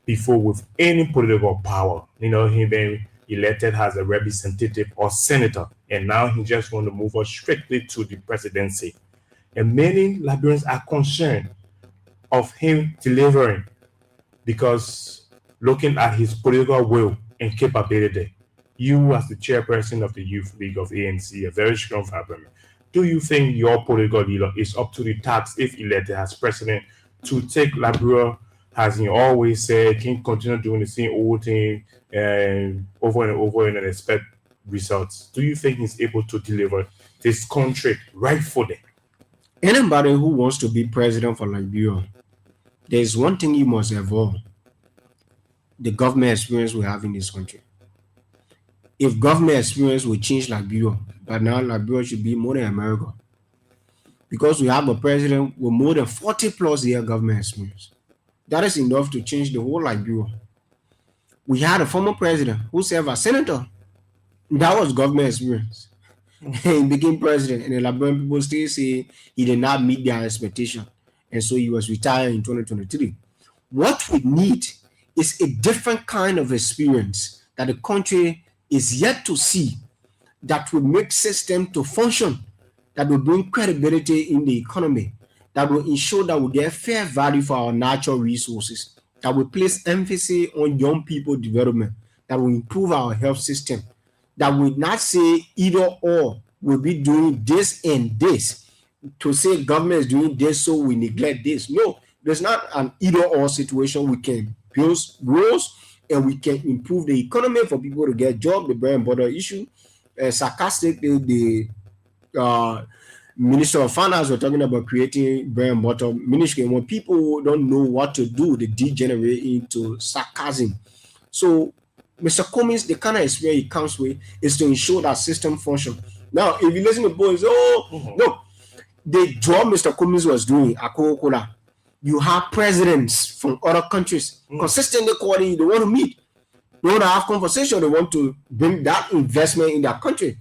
before with any political power. He been elected as a representative or senator, and now he just want to move on strictly to the presidency. And many Liberians are concerned of him delivering because looking at his political will and capability, you as the chairperson of the Youth League of ANC, a very strong vibrant, do you think your political leader is up to the task if elected as president to take Liberia, as he always said, can continue doing the same old thing and over and expect results? Do you think he's able to deliver this country rightfully? Anybody who wants to be president for Liberia, there's one thing you must avoid: the government experience we have in this country. If government experience will change Liberia, but now Liberia should be more than America, because we have a president with more than 40 plus year government experience. That is enough to change the whole Liberia. We had a former president who served as senator. That was government experience. He became president, and the Liberian people still say he did not meet their expectation, and so he was retired in 2023. What we need is a different kind of experience that the country is yet to see, that will make system to function, that will bring credibility in the economy, that will ensure that we get fair value for our natural resources, that will place emphasis on young people development, that will improve our health system, that will not say either or, we'll be doing this and this, to say government is doing this so we neglect this. No, there's not an either or situation. We can build roads and we can improve the economy for people to get jobs, the bread and butter issue. Sarcastically, the Minister of Finance were talking about creating bread and butter ministry, and when people don't know what to do, they degenerate into sarcasm. So Mr. Cummings, the kind of experience he comes with is to ensure that system function. Now, if you listen to boys, no, the job Mr. Cummings was doing at Coca-Cola, you have presidents from other countries consistently calling you, they want to meet, they want to have conversation, they want to bring that investment in their country.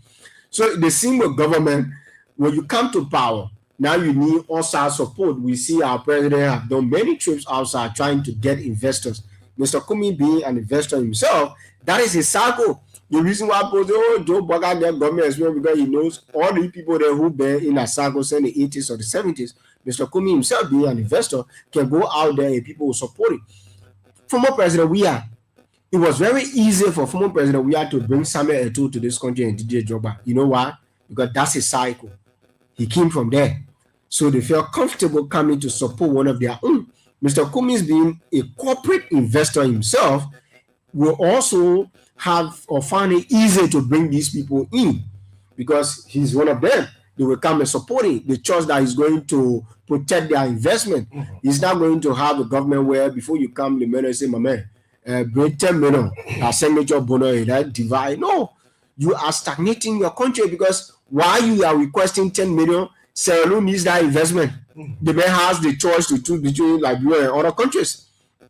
So the same with government, when you come to power, now you need outside support. We see our president have done many trips outside trying to get investors. Mr. Cummings being an investor himself, that is his cycle. The reason why Joe Bugger get government experience because he knows all the people there who been in a cycle since the 80s or the 70s. Mr. Cummings himself, being an investor, can go out there and people will support it. Former President Weah, it was very easy for former President Weah to bring Samuel Eto'o to this country and DJ Drogba. You know why? Because that's his cycle. He came from there. So they felt comfortable coming to support one of their own. Mr. Cummings, being a corporate investor himself, will also have or find it easy to bring these people in because he's one of them. They will come and support it. The choice that he's going to protect their investment. He's not going to have a government where before you come, the man say, my man, bring 10 million, signature bonus, that divide. No, you are stagnating your country because while you are requesting 10 million, Sierra Leone needs that investment. The man has the choice to choose between Liberia and other countries.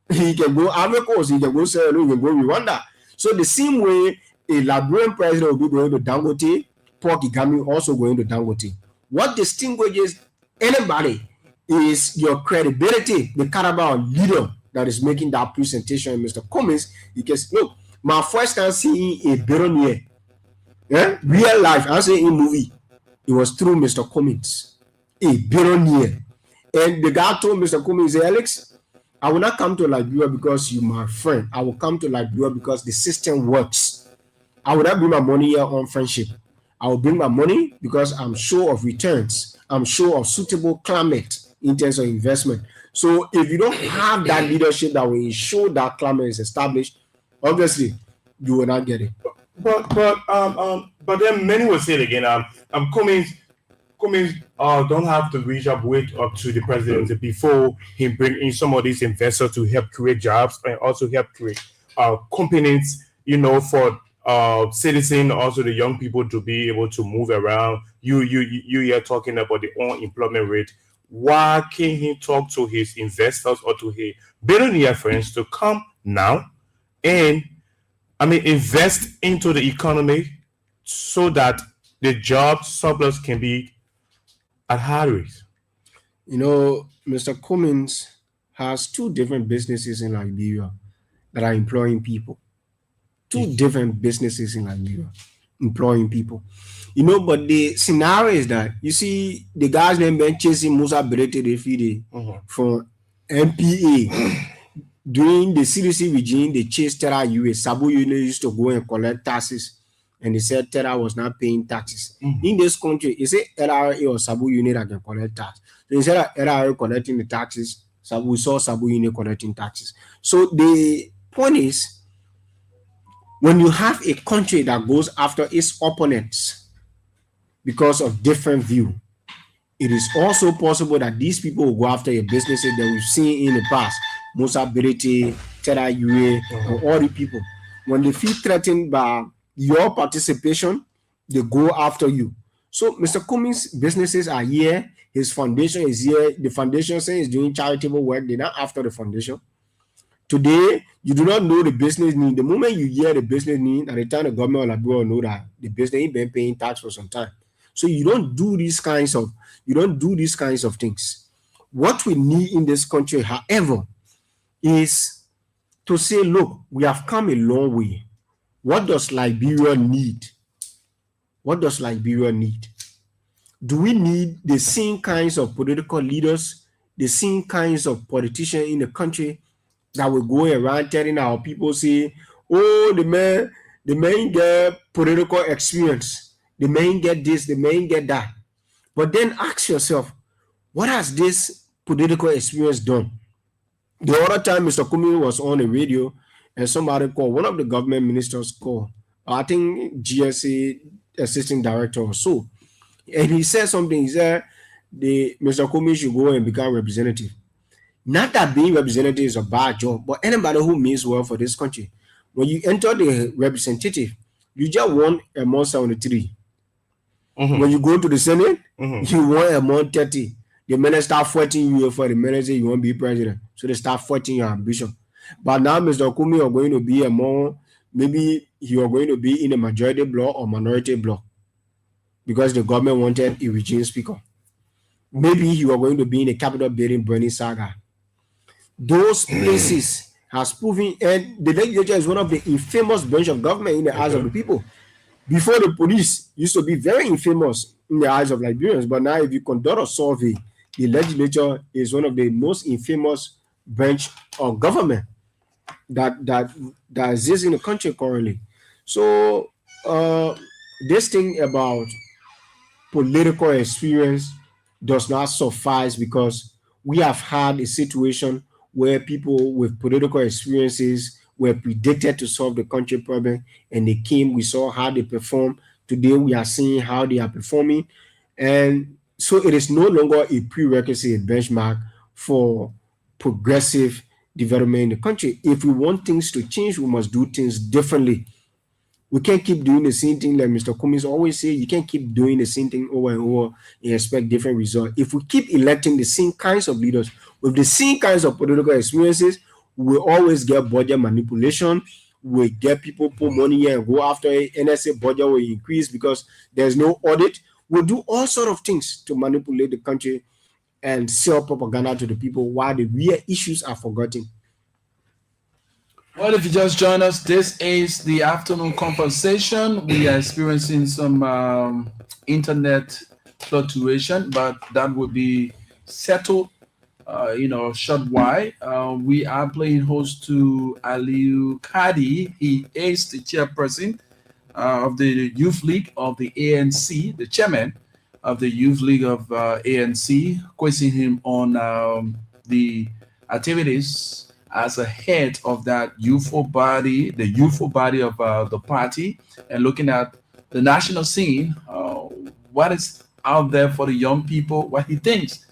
He can go Ivory Coast, he can go Sierra Leone, he can go Rwanda. So the same way a Liberian president will be going to Dangote, Paul Kagame also going to Dangote. What distinguishes anybody is your credibility, the caliber of leader that is making that presentation. Mr. Cummings, because look, my first time seeing a billionaire, real life, I say in movie, it was through Mr. Cummings, a billionaire. And the guy told Mr. Cummings, Alex, I will not come to Liberia because you're my friend. I will come to Liberia because the system works. I will not bring my money here on friendship. I will bring my money because I'm sure of returns. I'm sure of suitable climate in terms of investment. So if you don't have that leadership that will ensure that climate is established, obviously you will not get it. But then many will say it again. Cummings don't have to reach way up to the presidency before he bring in some of these investors to help create jobs and also help create companies, for citizens, also the young people to be able to move around. You are talking about the unemployment rate. Why can't he talk to his investors or to his billionaire friends to come now and invest into the economy so that the job surplus can be at high rates? Mr. Cummings has two different businesses in Liberia that are employing people. Two different businesses in Liberia employing people. But the scenario is that, you see, the guy's name been chasing Musa Berete Refide from MPA. During the CDC regime, they chased Terra UA. Sabu Union used to go and collect taxes, and they said Terra was not paying taxes. In this country, is it LRA or Sabu Union that can collect tax? So instead of LRA collecting the taxes, we saw Sabu Union collecting taxes. So the point is, when you have a country that goes after its opponents because of different view, it is also possible that these people will go after your businesses that we've seen in the past. Musa Berete, Terra UA, and all the people. When they feel threatened by your participation, they go after you. So Mr. Cummings' businesses are here. His foundation is here. The foundation says he's doing charitable work. They're not after the foundation. Today, you do not know the business need. The moment you hear the business need, at the time the government will Liberia know that the business ain't been paying tax for some time. So you don't do these kinds of things. What we need in this country, however, is to say, look, we have come a long way. What does Liberia need? What does Liberia need? Do we need the same kinds of political leaders, the same kinds of politicians in the country that will go around telling our people, say, oh, the man get political experience, the man get this, the man get that. But then ask yourself, what has this political experience done? The other time Mr. Kumi was on the radio and somebody called, one of the government ministers called, I think GSA assistant director or so, and he said something. He said Mr. Kumi should go and become representative. Not that being representative is a bad job, but anybody who means well for this country, when you enter the representative, you just want a month 73. When you go to the Senate, you want a month 30. The men start fighting you for the men say you won't be president. So they start fighting your ambition. But now Mr. Kumi are going to be maybe you are going to be in a majority bloc or minority bloc because the government wanted a regime speaker. Maybe you are going to be in a capital building burning saga. Those places has proven, and the legislature is one of the infamous branch of government in the eyes of the people. Before, the police used to be very infamous in the eyes of Liberians, but now if you conduct a survey, the legislature is one of the most infamous branch of government that exists in the country currently. So this thing about political experience does not suffice, because we have had a situation where people with political experiences were predicted to solve the country problem, and they came, we saw how they performed. Today we are seeing how they are performing, and so it is no longer a prerequisite, a benchmark for progressive development in the country. If we want things to change, we must do things differently. We can't keep doing the same thing. Like Mr. Cummings always say, you can't keep doing the same thing over and over and expect different results. If we keep electing the same kinds of leaders with the same kinds of political experiences, we always get budget manipulation. We get people put money here and go after it. NSA budget will increase because there's no audit. We'll do all sorts of things to manipulate the country and sell propaganda to the people while the real issues are forgotten. Well, if you just join us, this is the afternoon conversation. We are experiencing some internet fluctuation, but that will be settled, short while. We are playing host to Aliyu Kadi. He is the chairperson of the Youth League of the ANC, the chairman of the Youth League of ANC, questioning him on the activities as a head of that youthful body, the youthful body of the party, and looking at the national scene, what is out there for the young people, what he thinks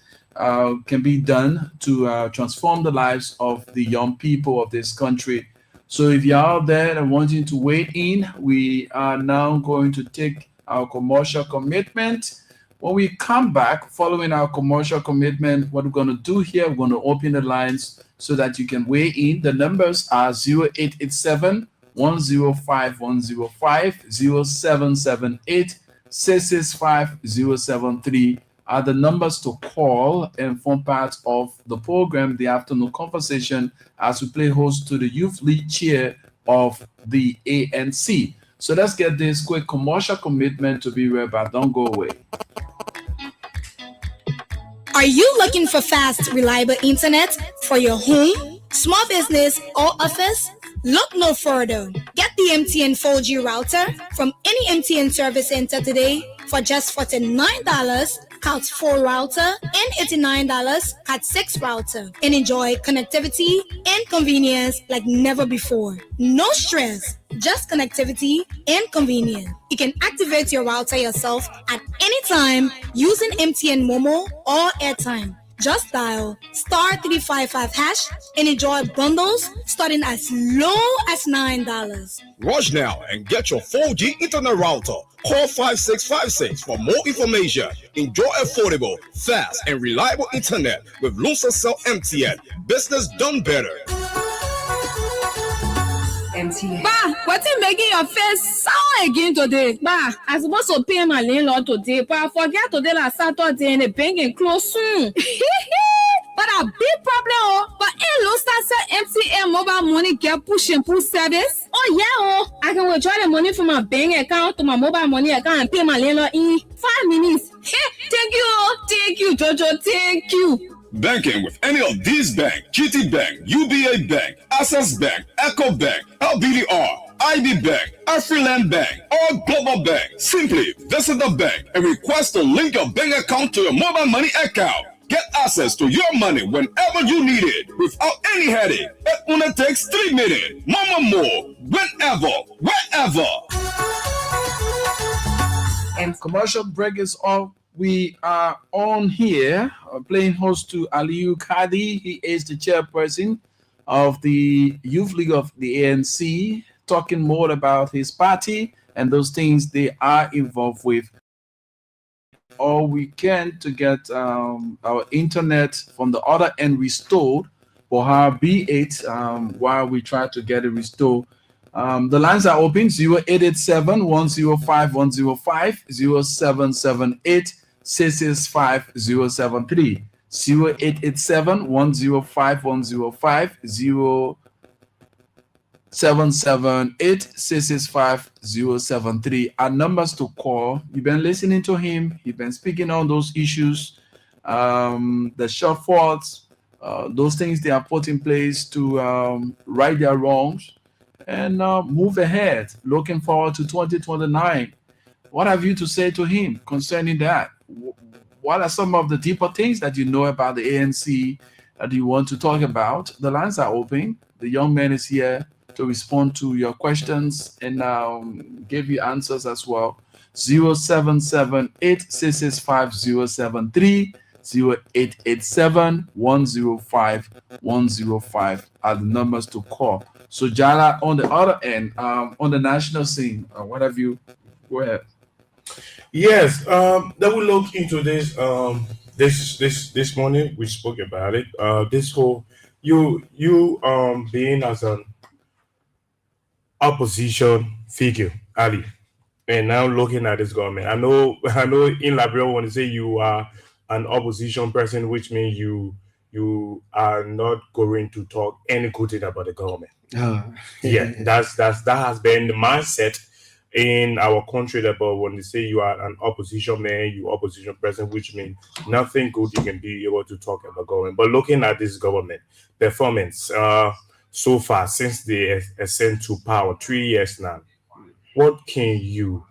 can be done to transform the lives of the young people of this country. So if you're out there and wanting to weigh in, we are now going to take our commercial commitment. When we come back, following our commercial commitment, what we're going to do here, we're going to open the lines so that you can weigh in. The numbers are 0887 105 105, 0778 665 073 are the numbers to call and form part of the program, the afternoon conversation, as we play host to the Youth League chair of the ANC. So let's get this quick commercial commitment to be right back. Don't go away. Are you looking for fast, reliable internet for your home, small business, or office? Look no further. Get the MTN 4G router from any MTN service center today for just $49. Cat 4 router and $89 Cat 6 router, and enjoy connectivity and convenience like never before. No stress, just connectivity and convenience. You can activate your router yourself at any time using MTN Momo or airtime. Just dial *355# and enjoy bundles starting as low as $9. Rush now and get your 4G internet router. Call 5656 for more information. Enjoy affordable, fast, and reliable internet with Lusa Cell MTN. Business done better. MTN. Bah, what is making your face sour again today? Bah, I supposed to pay my landlord today, but I forget today last Saturday and the bank is closed soon. But a big problem, oh. But it looks like MTN mobile money get push and pull service. Oh yeah, oh. I can withdraw the money from my bank account to my mobile money account and pay my landlord in 5 minutes. Thank you, Jojo, thank you. Banking with any of these banks, GT Bank, UBA Bank, Access Bank, Echo Bank, LBDR, IB Bank, Afriland Bank, or Global Bank. Simply visit the bank and request to link your bank account to your mobile money account. Get access to your money whenever you need it without any headache. It only takes 3 minutes. Mama more, whenever, wherever. Commercial break is off. We are on here playing host to Aliyu Kadi. He is the chairperson of the Youth League of the ANC, talking more about his party and those things they are involved with. All we can to get our internet from the other end restored for our B8 while we try to get it restored. The lines are open 0887 105 105 0778 665 073 0887 105 105 0778 665 073. Our numbers to call. You've been listening to him. He's been speaking on those issues, the shortfalls, those things they are put in place to right their wrongs and move ahead. Looking forward to 2029. What have you to say to him concerning that? What are some of the deeper things that you know about the ANC that you want to talk about? The lines are open. The young man is here to respond to your questions and give you answers as well. 0778 665 073 0887 105 105 are the numbers to call. So Jala, on the other end, on the national scene, what have you? Go ahead. Yes, that we look into this this morning. We spoke about it. This whole you being as an opposition figure, Ali, and now looking at this government. I know in Liberia when they say you are an opposition person, which means you are not going to talk any good thing about the government. Yeah, that has been the mindset in our country about when they say you are an opposition man, you opposition person, which means nothing good you can be able to talk about government. But looking at this government performance so far since they ascend to power 3 years now, what can you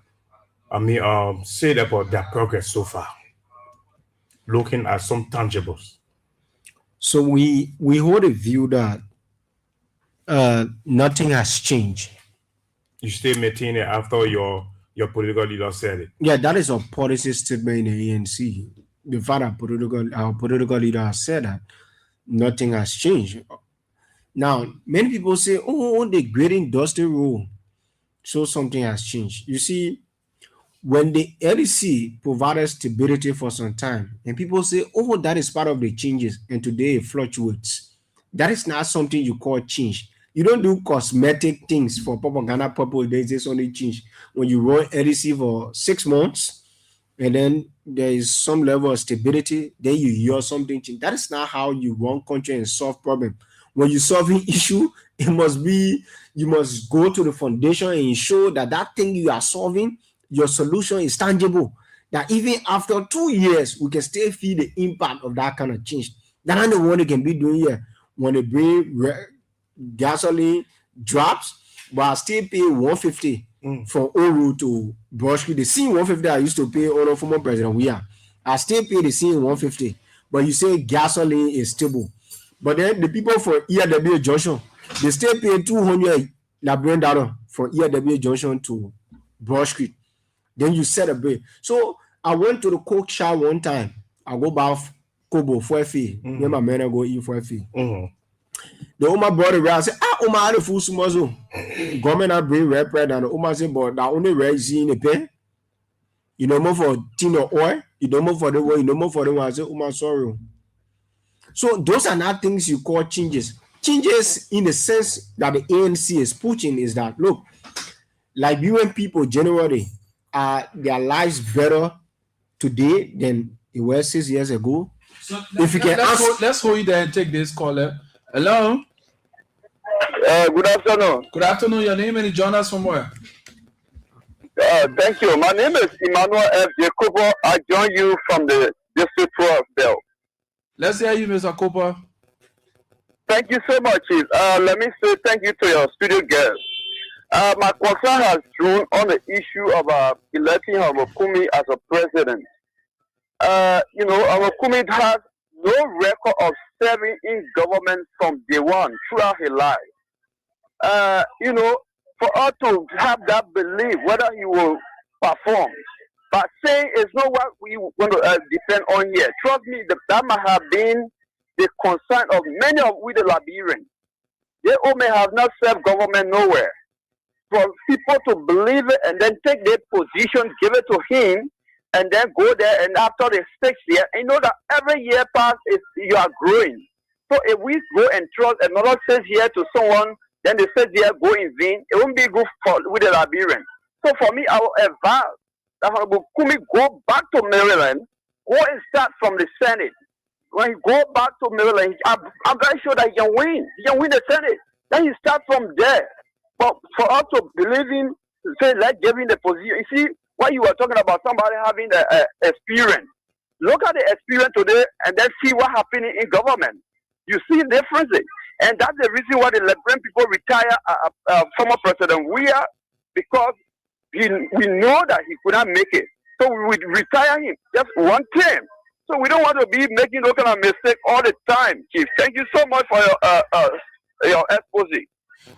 say about their progress so far? Looking at some tangibles. So we hold a view that nothing has changed. You still maintain it after your political leader said it. Yeah, that is a policy statement in the ANC. The fact that our political leader has said that nothing has changed. Now, many people say, oh, the great industrial rule, so something has changed. You see, when the LDC provided stability for some time, and people say, oh, that is part of the changes, and today it fluctuates. That is not something you call change. You don't do cosmetic things for propaganda purposes. There's only change when you run LDC for 6 months, and then there is some level of stability. Then you hear something change. That is not how you run country and solve problem. When you solve an issue, it must be you must go to the foundation and ensure that that thing you are solving, your solution is tangible. That even after 2 years, we can still feel the impact of that kind of change. That ain't the one they can be doing here. When they bring gasoline drops, but I still pay 150 from Oru to Broshki. The same 150 I used to pay on former president. I still pay the same 150, but you say gasoline is stable. But then the people for ERW Junction, they still pay 200 Liberian dollar from ERW Junction to Broshki. Then you set a bill. So I went to the Coke shop one time. I go buy Kobo for a fee. Then my man go eat for a fee. The Oma brought it around. Said, Oma had a full sumazo. Government I bring red bread and the Oma said, but that only red is in the pen. You know more for tin or oil. You know more for the oil. You know more for the one. I said, Oma, sorry. So those are not things you call changes. changes in the sense that the ANC is pushing is that, look, Liberian people generally their lives better today than it was 6 years ago. So If you can let's hold you there and take this caller. Hello. Good afternoon. Good afternoon. Your name and you join us from where? Thank you. My name is Emmanuel F. Jacobo. I join you from the District 12 Bell. Let's hear you, Mr. Cooper. Thank you so much, Chief. Let me say thank you to your studio guests. My concern has drawn on the issue of electing Kumi as a president. Kumi has no record of serving in government from day one throughout his life. For us to have that belief whether he will perform, but saying it's not what we want to depend on here. Trust me, that might have been the concern of many of we the Liberians. They all may have not served government nowhere. For people to believe it and then take their position, give it to him, and then go there, and after the 6th year, you know that every year pass you are growing. So if we go and trust another 6 years to someone, then the 6th year go in vain, it won't be good with the Liberian. So for me, I will advise that Honorable Kumi go back to Maryland, go and start from the Senate. When he go back to Maryland, I'm very sure that he can win. He can win the Senate. Then he start from there. But for us to believe in, say, let's give him the position. You see, what you were talking about, somebody having the experience. Look at the experience today and then see what happening in government. You see differences. And that's the reason why the Liberian people retire former President Weah, because we know that he could not make it. So we would retire him just one term. So we don't want to be making those kind of mistakes all the time, Chief. Thank you so much for your expose.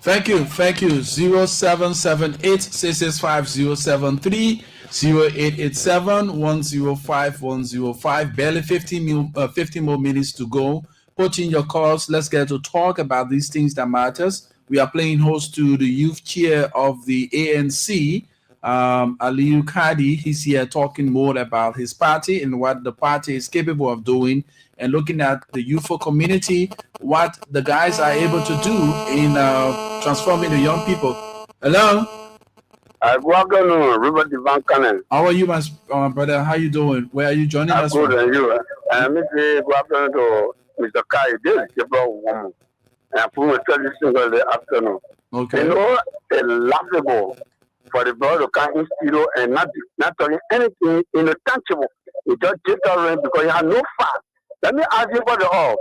Thank you. 0778-665-073, 0887-105-105. Barely 15 more minutes to go. Put in your calls. Let's get to talk about these things that matters. We are playing host to the youth chair of the ANC, Aliyu Kadi. He's here talking more about his party and what the party is capable of doing, and looking at the youthful community, what the guys are able to do in transforming the young people. Hello. Good afternoon, Robert Divan Cannon. How are you, my brother? How you doing? Where are you joining us from? Good, and you. Good afternoon to Mr. Kai. This is the woman. And for me, tell you single afternoon. Okay. You know, it's laughable for the brother to come in studio and not talking anything in the tangible. He just take around because he has no fact. Let me ask you for the all.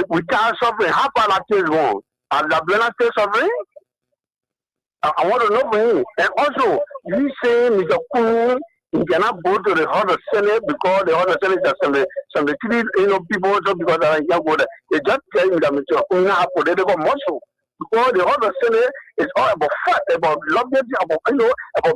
We can't suffering. How far that is wrong? Are the Blena still suffering? I want to know for him. And also, you say Mr. Kumi, he cannot go to the House of Senate because the House of Senate is some people also because they can't go there. They just tell me that Mr. Kumi has political muscle. Because the House of Senate is all about fact, about lobbying, about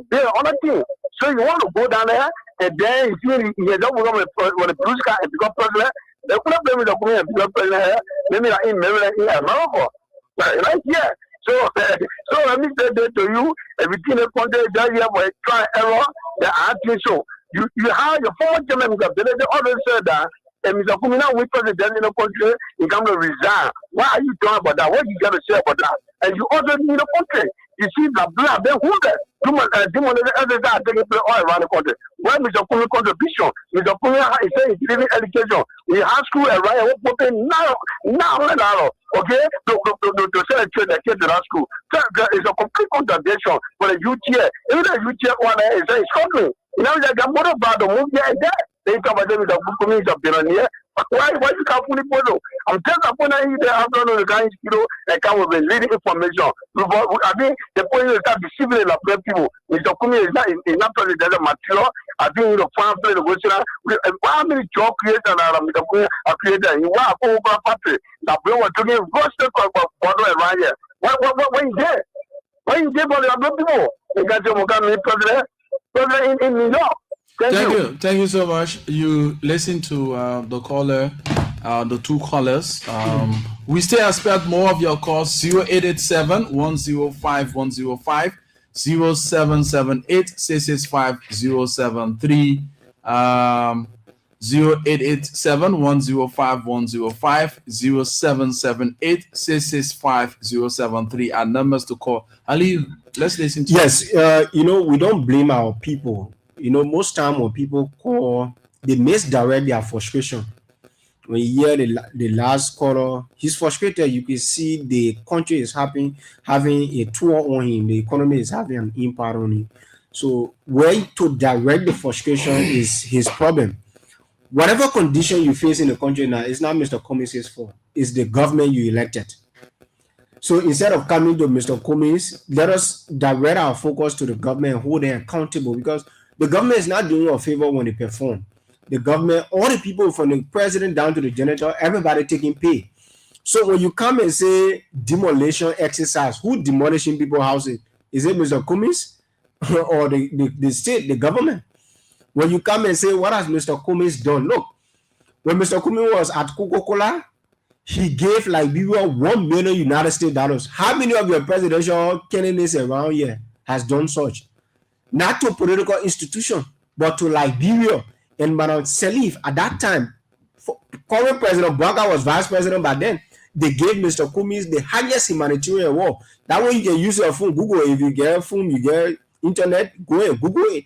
bill, other things. So you want to go down there and then you don't become a police car and become president. They could have been with the Kumi and become president. Maybe like in Maryland, in America. Right here. So let me say that to you, everything the country is there for a try error, they are doing so. You have your former chairman, Mr. Bele, they always said that Mr. Kumi now we president in the country, he come to resign. Why are you talking about that? What you got to say about that? And you also need the country. You see the blood, then who that? Demon others are taking place all around the country. Where Mr. Kumi contribution? Mr. Kumi is saying he's giving education. We have school around here, we're putting now, okay? To send a kid to that school. So it's a complete contradiction for the youth here. Even the youth here one is saying struggling. You know, they got more about the movie and that. They talk about them with the Kumi is a billionaire. Why you can't fully follow? I'm just upon the afternoon the guys and come with leading information. I think the point is that deceiving the people. Mr. Kumi is not probably the material. I think the farm play the question. How many job creators are Mr. Kumi are created? You are over country. The blue was talking roster border around here. When you there? When you there for the other people? You got your president in New York. Thank you so much. You listen to the caller, the two callers. We still expect more of your calls. 0887-105-105, 0778-665-073, 0871051050778665 are numbers to call. Ali, let's listen to Yes, we don't blame our people. Most time when people call, they misdirect their frustration. When you hear the last caller, he's frustrated. You can see the country is having a tour on him. The economy is having an impact on him. So where to direct the frustration is his problem. Whatever condition you face in the country now, it's not Mr. Cummings' fault. It's the government you elected. So instead of coming to Mr. Cummings, let us direct our focus to the government and hold them accountable, because the government is not doing a favor when they perform. The government, all the people from the president down to the janitor, everybody taking pay. So when you come and say demolition exercise, who demolishing people's houses? Is it Mr. Cummings or the state, the government? When you come and say, what has Mr. Cummings done? Look, when Mr. Cummings was at Coca-Cola, he gave Liberia $1 million United States dollars. How many of your presidential candidates around here has done such? Not to a political institution, but to Liberia. And Madam Salif, at that time, current President Blanca was vice president back then. They gave Mr. Cummings the highest humanitarian award. That way you can use your phone, Google. If you get a phone, you get internet, go and Google it.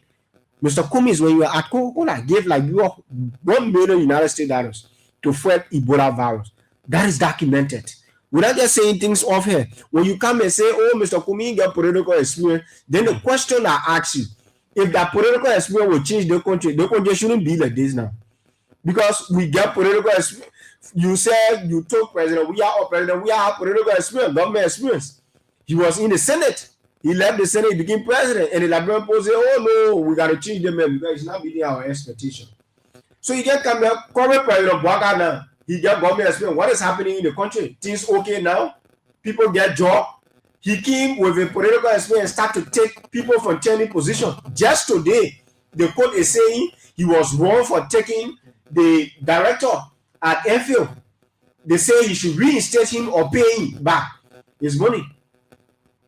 Mr. Cummings, when you were at Coca-Cola, gave Liberia $1 million United States dollars to fight Ebola virus. That is documented. We're not just saying things off here. When you come and say, oh, Mr. Cummings got political experience, then the question I ask you, if that political experience will change the country shouldn't be like this now. Because we get political experience. You said, you told president, we are political experience, government experience. He was in the Senate. He left the Senate, he became president. And the Liberian people say, oh no, we got to change the man because it's not meeting our expectation. So you get current President Bwaka now. He get government experience. What is happening in the country? Things okay now? People get job. He came with a political experience and started to take people from training position. Just today, the court is saying he was wrong for taking the director at Enfield. They say he should reinstate him or pay him back his money.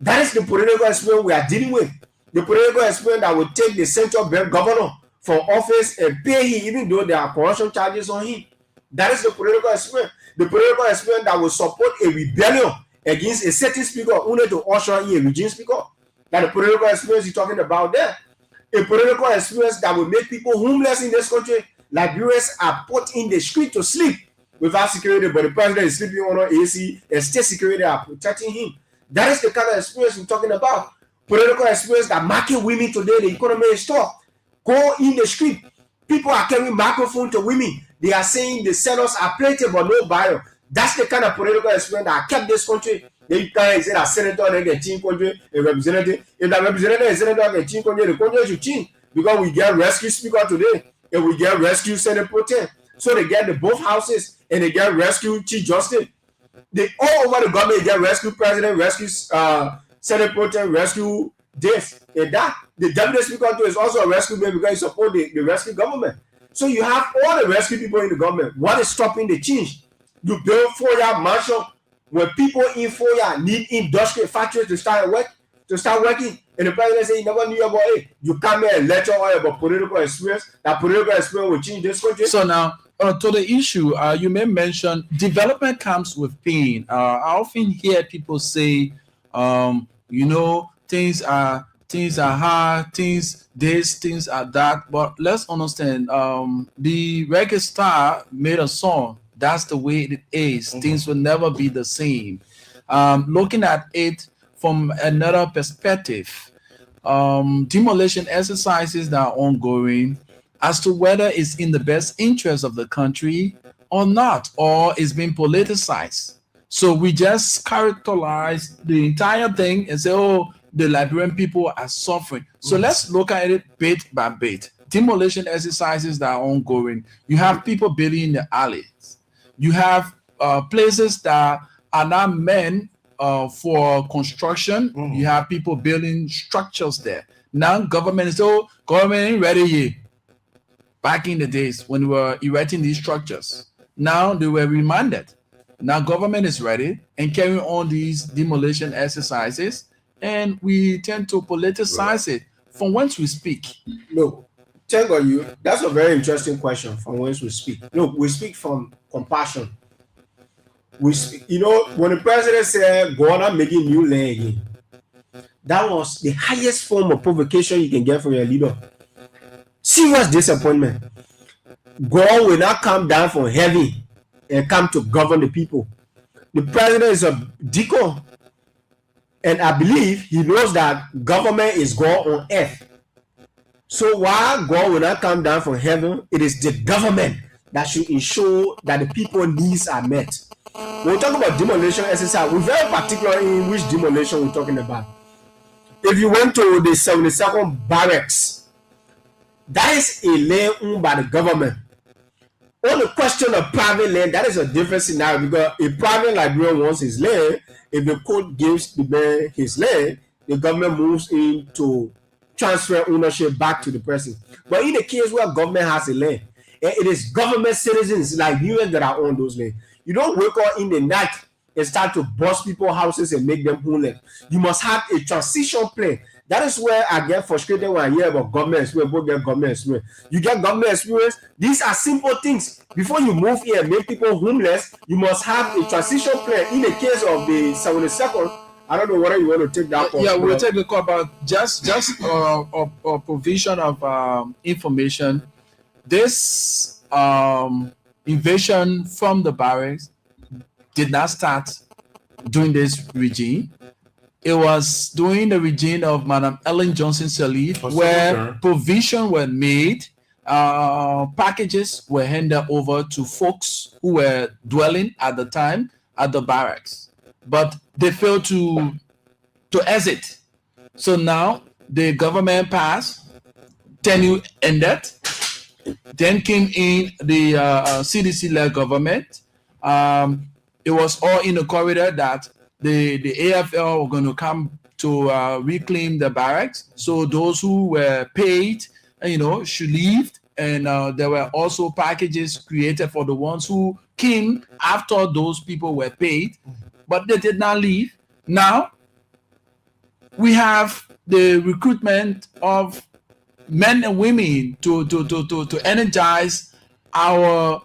That is the political experience we are dealing with. The political experience that will take the central bank governor from office and pay him even though there are corruption charges on him. That is the political experience. The political experience that will support a rebellion against a certain speaker only to usher in a regime speaker. That the political experience you're talking about there. A political experience that will make people homeless in this country. Liberians are put in the street to sleep without security, but the president is sleeping on AC and state security are protecting him. That is the kind of experience we're talking about. Political experience that market women today, the economy is tough. Go in the street. People are carrying microphone to women. They are saying the sellers are plenty but no buyer. That's the kind of political experience that kept this country. Then you can't say that senator and get change country, a representative. If that representative and senator get change country, the country should change. Because we get rescue speaker today and we get rescue Senate Pro Tem. So they get the both houses and they get rescue Chief Justice. They all over the government get rescue president, rescue Senate Pro Tem, rescue this and that. The deputy speaker too is also a rescue man because he supports the rescue government. So you have all the rescue people in the government. What is stopping the change? You build 4-year mansion when people in 4-year need industrial factories to start working. And the president say he never knew about it. You come here and lecture all about political experience. That political experience will change this country. So now, to the issue, you may mention development comes with pain. I often hear people say, things are hard, things this, things are that. But let's understand, the reggae star made a song. That's the way it is. Mm-hmm. Things will never be the same. Looking at it from another perspective, demolition exercises that are ongoing as to whether it's in the best interest of the country or not, or it's being politicized. So we just characterize the entire thing and say, oh, the Liberian people are suffering. So let's look at it bit by bit. Demolition exercises that are ongoing. You have people building in the alleys. You have places that are not meant for construction. You have people building structures there. Now government is government ain't ready yet. Back in the days when we were erecting these structures, now they were remanded. Now government is ready and carrying on these demolition exercises, and we tend to politicize it from whence we speak. Look, thank God you. That's a very interesting question from whence we speak. Look, we speak from compassion. We speak, when the president said, "Go on, I'm making new land again," that was the highest form of provocation you can get from your leader. Serious disappointment. God will not come down from heaven and come to govern the people. The president is a deacon, and I believe he knows that government is God on earth. So while God will not come down from heaven, it is the government that should ensure that the people's needs are met. When we talk about demolition exercise, we're very particular in which demolition we're talking about. If you went to the 72nd barracks, that is a land owned by the government. On the question of private land, that is a different scenario, because a private librarian wants his land. If the court gives the man his land, the government moves in to transfer ownership back to the person. But in the case where government has a land, and it is government citizens like you that are on those lands, you don't wake up in the night and start to bust people's houses and make them homeless. You must have a transition plan. That is where I get frustrated when I hear about government experience. Both get government experience. You get government experience. These are simple things. Before you move here and make people homeless, you must have a transition plan. In the case of the 72nd, I don't know whether you want to take that call. Yeah, we'll take the call about just a provision of information. This invasion from the barracks did not start during this regime. It was during the regime of Madam Ellen Johnson Sirleaf, where provision were made, packages were handed over to folks who were dwelling at the time at the barracks, but they failed to exit. So now the government passed, tenure ended, then came in the CDC-led government. It was all in the corridor that the AFL were going to come to reclaim the barracks. So those who were paid, should leave. And there were also packages created for the ones who came after those people were paid, but they did not leave. Now we have the recruitment of men and women to energize our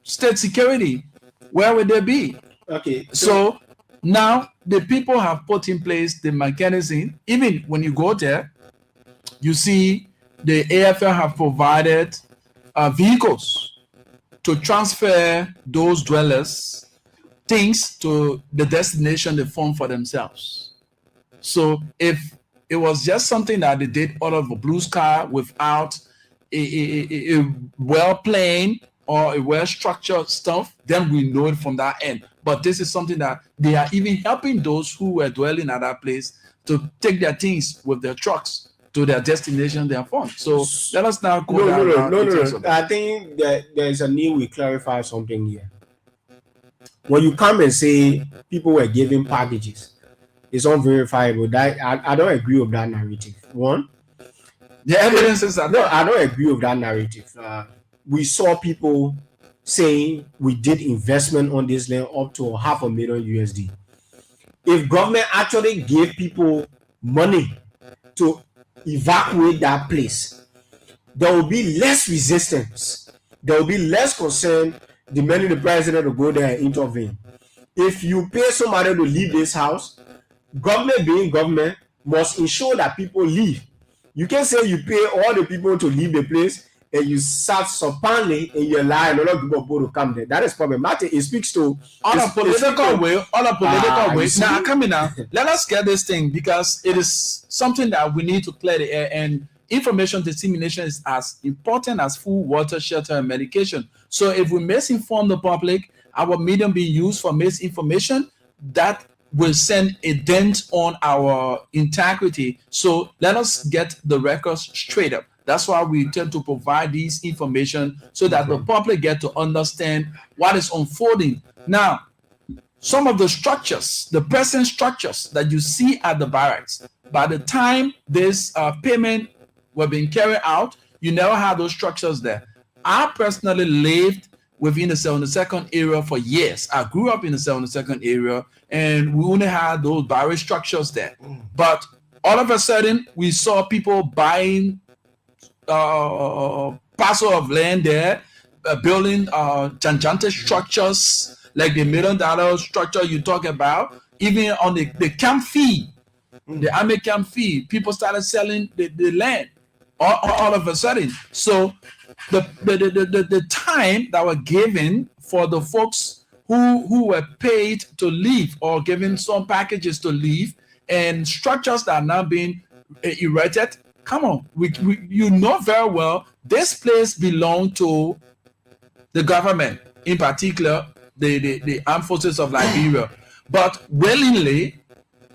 state security. Where would they be? Okay. So now the people have put in place the mechanism. Even when you go there, you see the AFL have provided vehicles to transfer those dwellers things to the destination they form for themselves. So if it was just something that they did out of a blue sky without a well-planned or a well-structured stuff, then we know it from that end. But this is something that they are even helping those who were dwelling at that place to take their things with their trucks to their destination they are from. So let us now go down. No. I think that there is a need we clarify something here. When you come and say people were given packages, it's unverifiable. That I don't agree with that narrative. One, the evidence is that I don't agree with that narrative. We saw people saying we did investment on this land up to $500,000 USD. If government actually gave people money to evacuate that place, there will be less resistance. There will be less concern demanding the president to go there and intervene. If you pay somebody to leave this house, government being government must ensure that people leave. You can say you pay all the people to leave the place and you sat supinely in your lie and other people to come there. That is problematic. It speaks to on a political way. Now, come in now. Let us get this thing, because it is something that we need to clear the air, and information dissemination is as important as food, water, shelter, and medication. So if we misinform the public, our medium being used for misinformation, that will send a dent on our integrity. So let us get the records straight up. That's why we tend to provide these information so that the public get to understand what is unfolding. Now, some of the structures, the present structures that you see at the barracks, by the time this payment were being carried out, you never had those structures there. I personally lived within the 72nd area for years. I grew up in the 72nd area, and we only had those barrack structures there. But all of a sudden, we saw people buying parcel of land there, building gigantic structures like the $1 million structure you talk about. Even on the camp fee, the army camp fee, people started selling the land all of a sudden. So the time that were given for the folks who were paid to leave or given some packages to leave, and structures that are now being erected. Come on, you know very well this place belonged to the government, in particular the armed forces of Liberia. But willingly,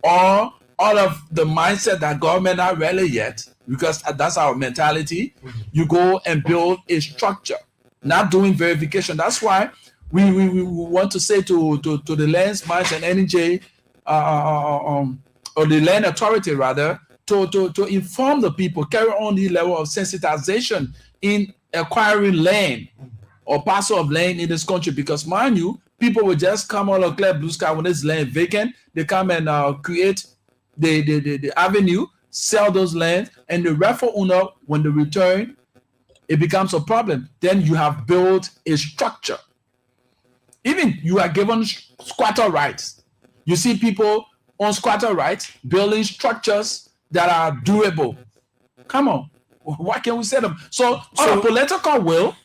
or all of the mindset that government not really yet, because that's our mentality, you go and build a structure, not doing verification. That's why we want to say to the Lands, Mines and NJ, or the Land Authority rather, to inform the people, carry on the level of sensitization in acquiring land or parcel of land in this country. Because mind you, people will just come all of clear blue sky when this land vacant. They come and create the avenue, sell those lands, and the rightful owner, when they return, it becomes a problem. Then you have built a structure. Even you are given squatter rights. You see people on squatter rights building structures that are durable. Come on, why can't we say them? So on a political will,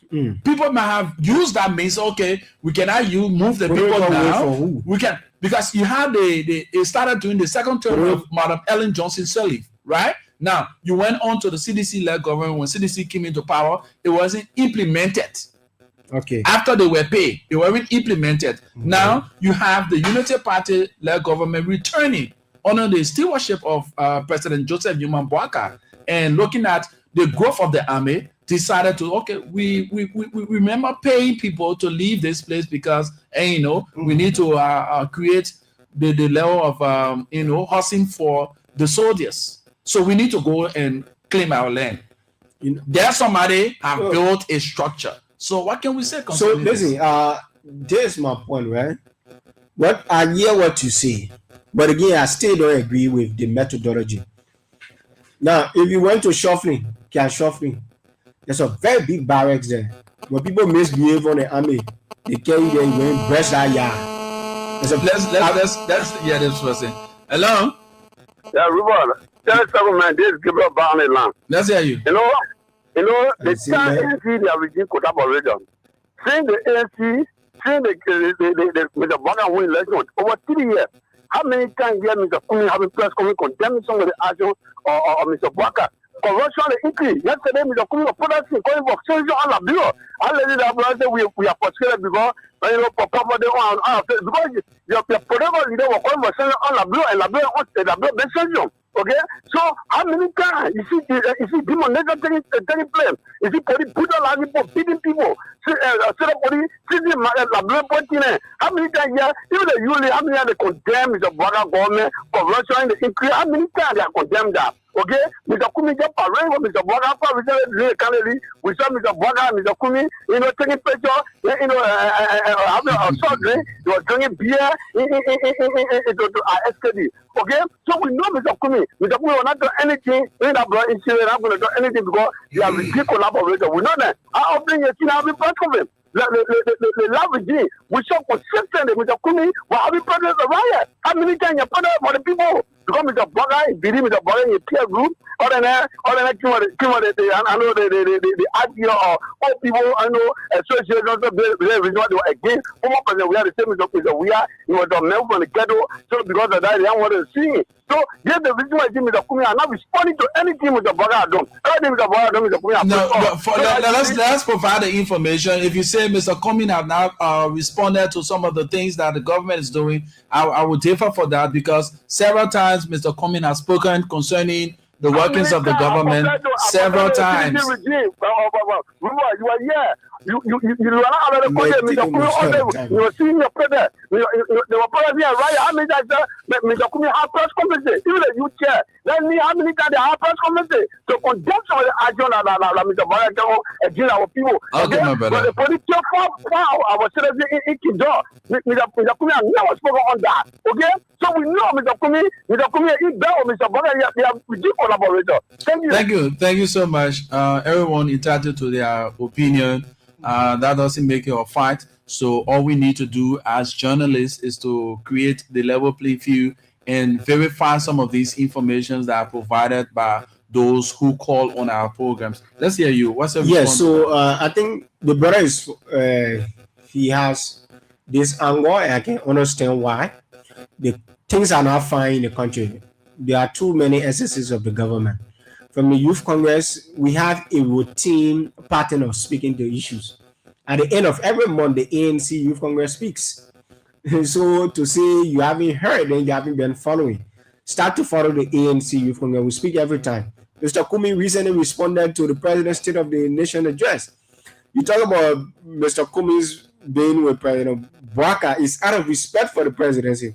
people might have used that means, okay, we cannot move the people now. We can, because you have it started during the second term of Madam Ellen Johnson Sirleaf, right? Now you went on to the CDC-led government. When CDC came into power, it wasn't implemented. Okay. After they were paid, they weren't implemented. Now you have the Unity Party-led government returning under the stewardship of President Joseph Newman Boakai, and looking at the growth of the army, decided to, okay, we remember paying people to leave this place because, we need to create the level of, housing for the soldiers. So we need to go and claim our land. There somebody have built a structure. So what can we say? So listen, there's my point, right? What I hear what you say, but again, I still don't agree with the methodology. Now, if you went to Shuffling, there's a very big barracks there. When people misbehave on the army, they carry them going breast that yard. Let's hear this person. Hello? Yeah, Ruben, tell someone, man, this is Gabriel Barney land. Let's hear you. The ANC, they are regime collaboration. Since the ANC, the Boakai win election over 3 years, how many times here Mr. Kumi having press conference condemning some of the action of Mr. Boakai? Corruption increase. Yesterday, Mr. Kumi was protesting, calling for change on the bill. I let it up, we are frustrated because, for property on because your political leader was calling for change on the bill, and the bill decision. Okay, so how many times you see demonization taking place? You see police brutal people beating people. How many times here, even the usually how many times they condemn Mr. Boakai government corruption, the increase? How many times they are condemned that? Okay, Mr. Kumi just parade with Mr. Boakai. We saw Mr. Boakai, Mr. Kumi, taking picture, having a short drink, they were drinking beer into SKD. Okay, so we know Mr. Kumi will not do anything in that blood issue, not going to do anything because they are ridiculous collaborators. We know that. I open your chin, I'll be part of it. The love regime, we show consistently Mr. Kumi, but have you produced a riot? How many times you put up for the people? Because Mr. Boakai, believe Mr. Boakai in a peer group, or then I know the idea of all people, I know, associations, they were against. Former president, we are the same as we are. He was a member from the ghetto, so because of that, they don't want to see it. So, yes, the reason why Mr. Kumi are not responding to anything Mr. Boakai done. Everything Mr. Boakai done, Mr. Kumi let's provide the information. If you say Mr. Kumi have now responded to some of the things that the government is doing, I would differ for that, because several times Mr. Kumi has spoken concerning the workings of the government several times. You are here. You are not already calling Mr. Kumi all day. You were seeing your brother. They were probably right. How many times Mr. Kumi have press conference? Even the youth chair. Let me how many times they have press conference to condemn some of the action that Mr. Baraka against our people. Okay, my brother. But the political for our citizens in Kido, Mr. Kumi has never spoken on that. Okay? So we know Mr. Kumi is better with Mr. Baraka. They are good collaborators. Thank you. Thank you so much. Everyone entitled to their opinion. That doesn't make it a fight. So all we need to do as journalists is to create the level playing field and verify some of these informations that are provided by those who call on our programs. Let's hear you. What's your response? Yes, so I think the brother is he has this anger, and I can understand why. The things are not fine in the country. There are too many excesses of the government. From the Youth Congress, we have a routine pattern of speaking to issues. At the end of every month, the ANC Youth Congress speaks. So to say you haven't heard and you haven't been following, start to follow the ANC Youth Congress. We speak every time. Mr. Kumi recently responded to the President's State of the Nation address. You talk about Mr. Kumi's being with President Bouaka is out of respect for the presidency.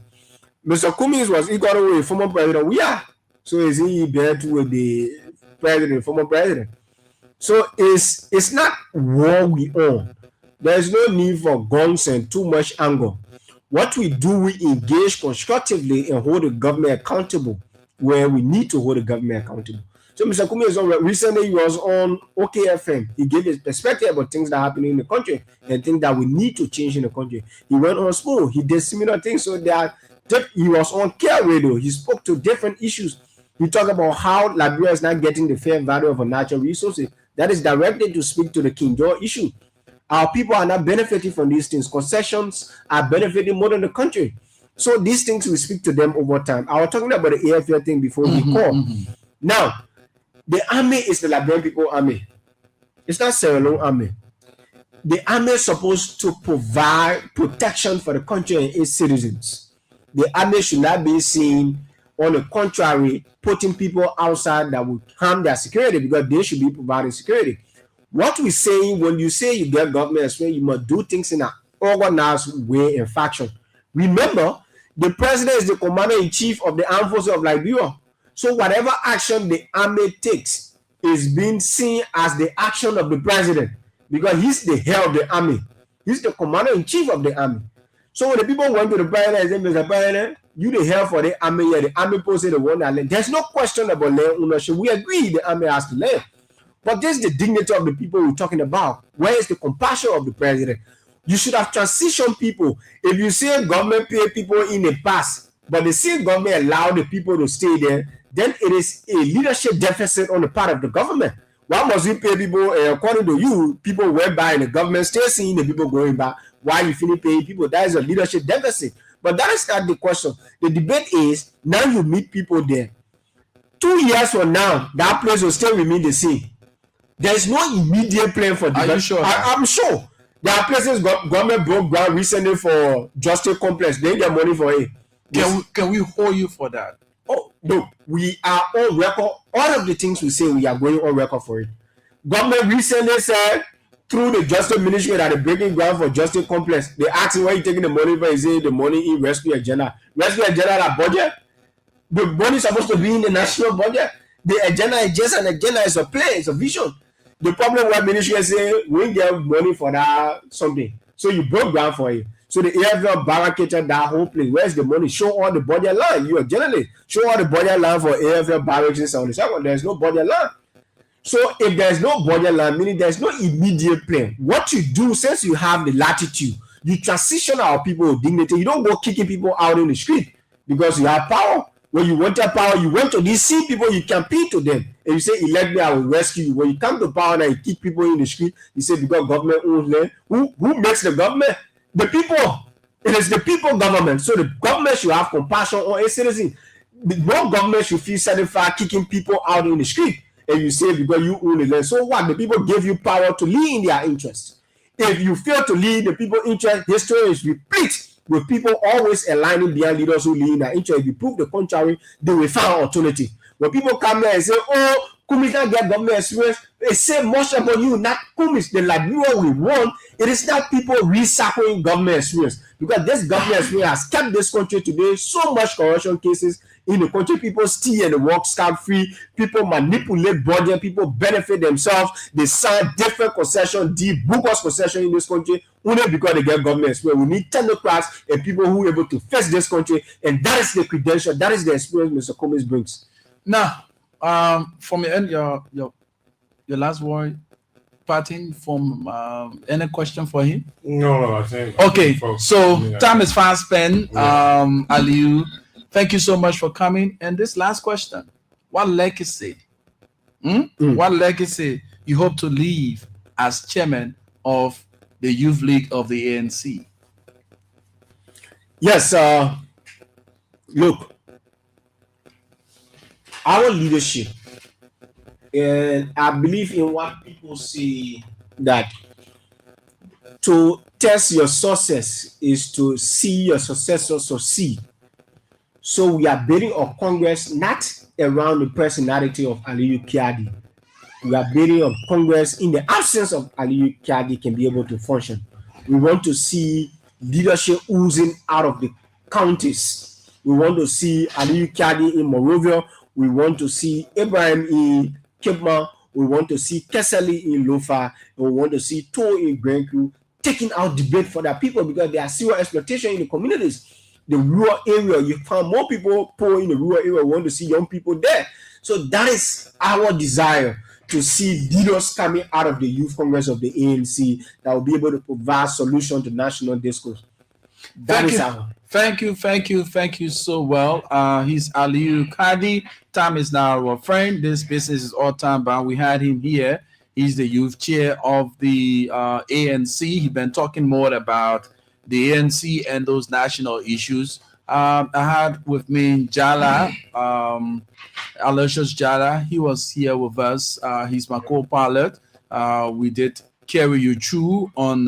Mr. Kumi was equal with former president. We are. So is he there with the president, former president? So it's not war we own. There's no need for guns and too much anger. What we do, we engage constructively and hold the government accountable where we need to hold the government accountable. So Mr. Kumi is on recently he was on OKFM. He gave his perspective about things that are happening in the country and things that we need to change in the country. He went on school, he did similar things. So that he was on Care Radio. He spoke to different issues. He talked about how Liberia is not getting the fair value of our natural resources. That is directed to speak to the King George issue. Our people are not benefiting from these things. Concessions are benefiting more than the country. So these things we speak to them over time. I was talking about the AFL thing before we call. Now, the army is the Liberian People Army. It's not Sierra Leone Army. The army is supposed to provide protection for the country and its citizens. The army should not be seen, on the contrary, putting people outside that would harm their security because they should be providing security. What we're saying, when you say you get government, you must do things in an organized way and fashion. Remember, the president is the commander-in-chief of the armed forces of Liberia. So whatever action the army takes is being seen as the action of the president because he's the head of the army. He's the commander-in-chief of the army. So when the people went to the president and said, Mr. President, you the head for the army here, the army posted the one that land. There's no question about land ownership. We agree the army has to land. But this is the dignity of the people we're talking about. Where is the compassion of the president? You should have transitioned people. If you say government pay people in the past, but the same government allow the people to stay there, then it is a leadership deficit on the part of the government. Why must we pay people, according to you, people went by and the government still seeing the people going back? Why you finish paying people? That is a leadership deficit. But that is not the question. The debate is, now you meet people there. 2 years from now, that place will still remain the same. There is no immediate plan for development. Are you sure? I'm sure. There are places government broke ground recently for Justice Complex. They get money for it. Can we hold you for that? Oh, no. We are on record. All of the things we say, we are going on record for it. Government recently said, through the Justice Ministry that they're breaking ground for Justice Complex, they asked where you taking the money for. Is it the money in Rescue Agenda? Rescue Agenda, that budget? The money is supposed to be in the national budget. The agenda is just an agenda, it's a plan, it's a vision. The problem with ministry is saying we get money for that something. So you broke ground for it. So the AFL barricaded that whole place. Where's the money? Show all the budget line. You are journalist. Show all the budget line for AFL barracks and so on. There's no budget line. So if there's no budget line, meaning there's no immediate plan. What you do, since you have the latitude, you transition our people with dignity. You don't go kicking people out in the street because you have power. When you wanted power, you went to these same people, you compete to them. And you say, elect me, I will rescue you. When you come to power and you kick people in the street, you say, because government owns land. Who makes the government? The people. It is the people government. So the government should have compassion on its citizens. No government should feel satisfied kicking people out in the street. And you say, because you own the land. So what? The people gave you power to lead in their interests. If you fail to lead the people's interest, history is replete with people always aligning behind leaders who lead in their interest. If you prove the contrary, they will find an alternative. When people come there and say, oh, Kumis not get government experience. They say much about you, not Kumis. The Liberia we want, it is not people recycling government experience. Because this government experience has kept this country today so much corruption cases in the country. People steal and work scot-free. People manipulate budget. People benefit themselves. They sign different concession deal, bogus concession in this country only because they get government experience. We need technocrats and people who are able to face this country, and that is the credential, that is the experience Mr. Kumis brings. Now, from your end, your last word, parting from any question for him? No, I think. Okay, so yeah. time is fast spent. Aliyu, thank you so much for coming. And this last question: what legacy? What legacy you hope to leave as chairman of the Youth League of the ANC? Yes, look, our leadership, and I believe in what people say, that to test your success is to see your successor succeed. So we are building a Congress not around the personality of Aliyu Kiadi. We are building a Congress in the absence of Aliyu Kiadi can be able to function. We want to see leadership oozing out of the counties. We want to see Aliyu Kiadi in Monrovia. We want to see Abraham in Kipma. We want to see Kesali in Lofa. And we want to see To in Grenku taking out debate for their people, because there are serious exploitation in the communities. The rural area, you find more people poor in the rural area. We want to see young people there. So that is our desire, to see leaders coming out of the Youth Congress of the ANC that will be able to provide solution to national discourse. Thank you so well. He's Aliyu Kiadi. Time is now our friend. This business is all time bound. We had him here. He's the youth chair of the ANC. He's been talking more about the ANC and those national issues. I had with me Jala, Aloysius Jala. He was here with us. He's my co-pilot. We did carry you through on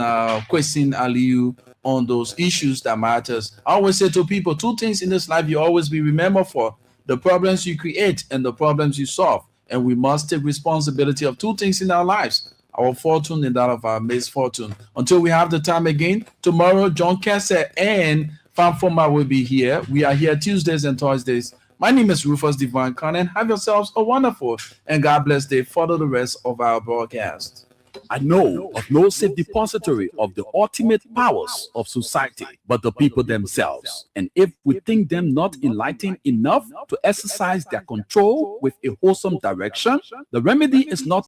questioning Aliyu on those issues that matters. I always say to people, two things in this life you always be remembered for: the problems you create and the problems you solve. And we must take responsibility of two things in our lives: our fortune and that of our misfortune. Until we have the time again, tomorrow, John Kesse and Fanfoma will be here. We are here Tuesdays and Thursdays. My name is Rufus Divine Cannon. Have yourselves a wonderful and God bless day. Follow the rest of our broadcast. I know of no safe depository of the ultimate powers of society but the people themselves. And if we think them not enlightened enough to exercise their control with a wholesome direction, the remedy is not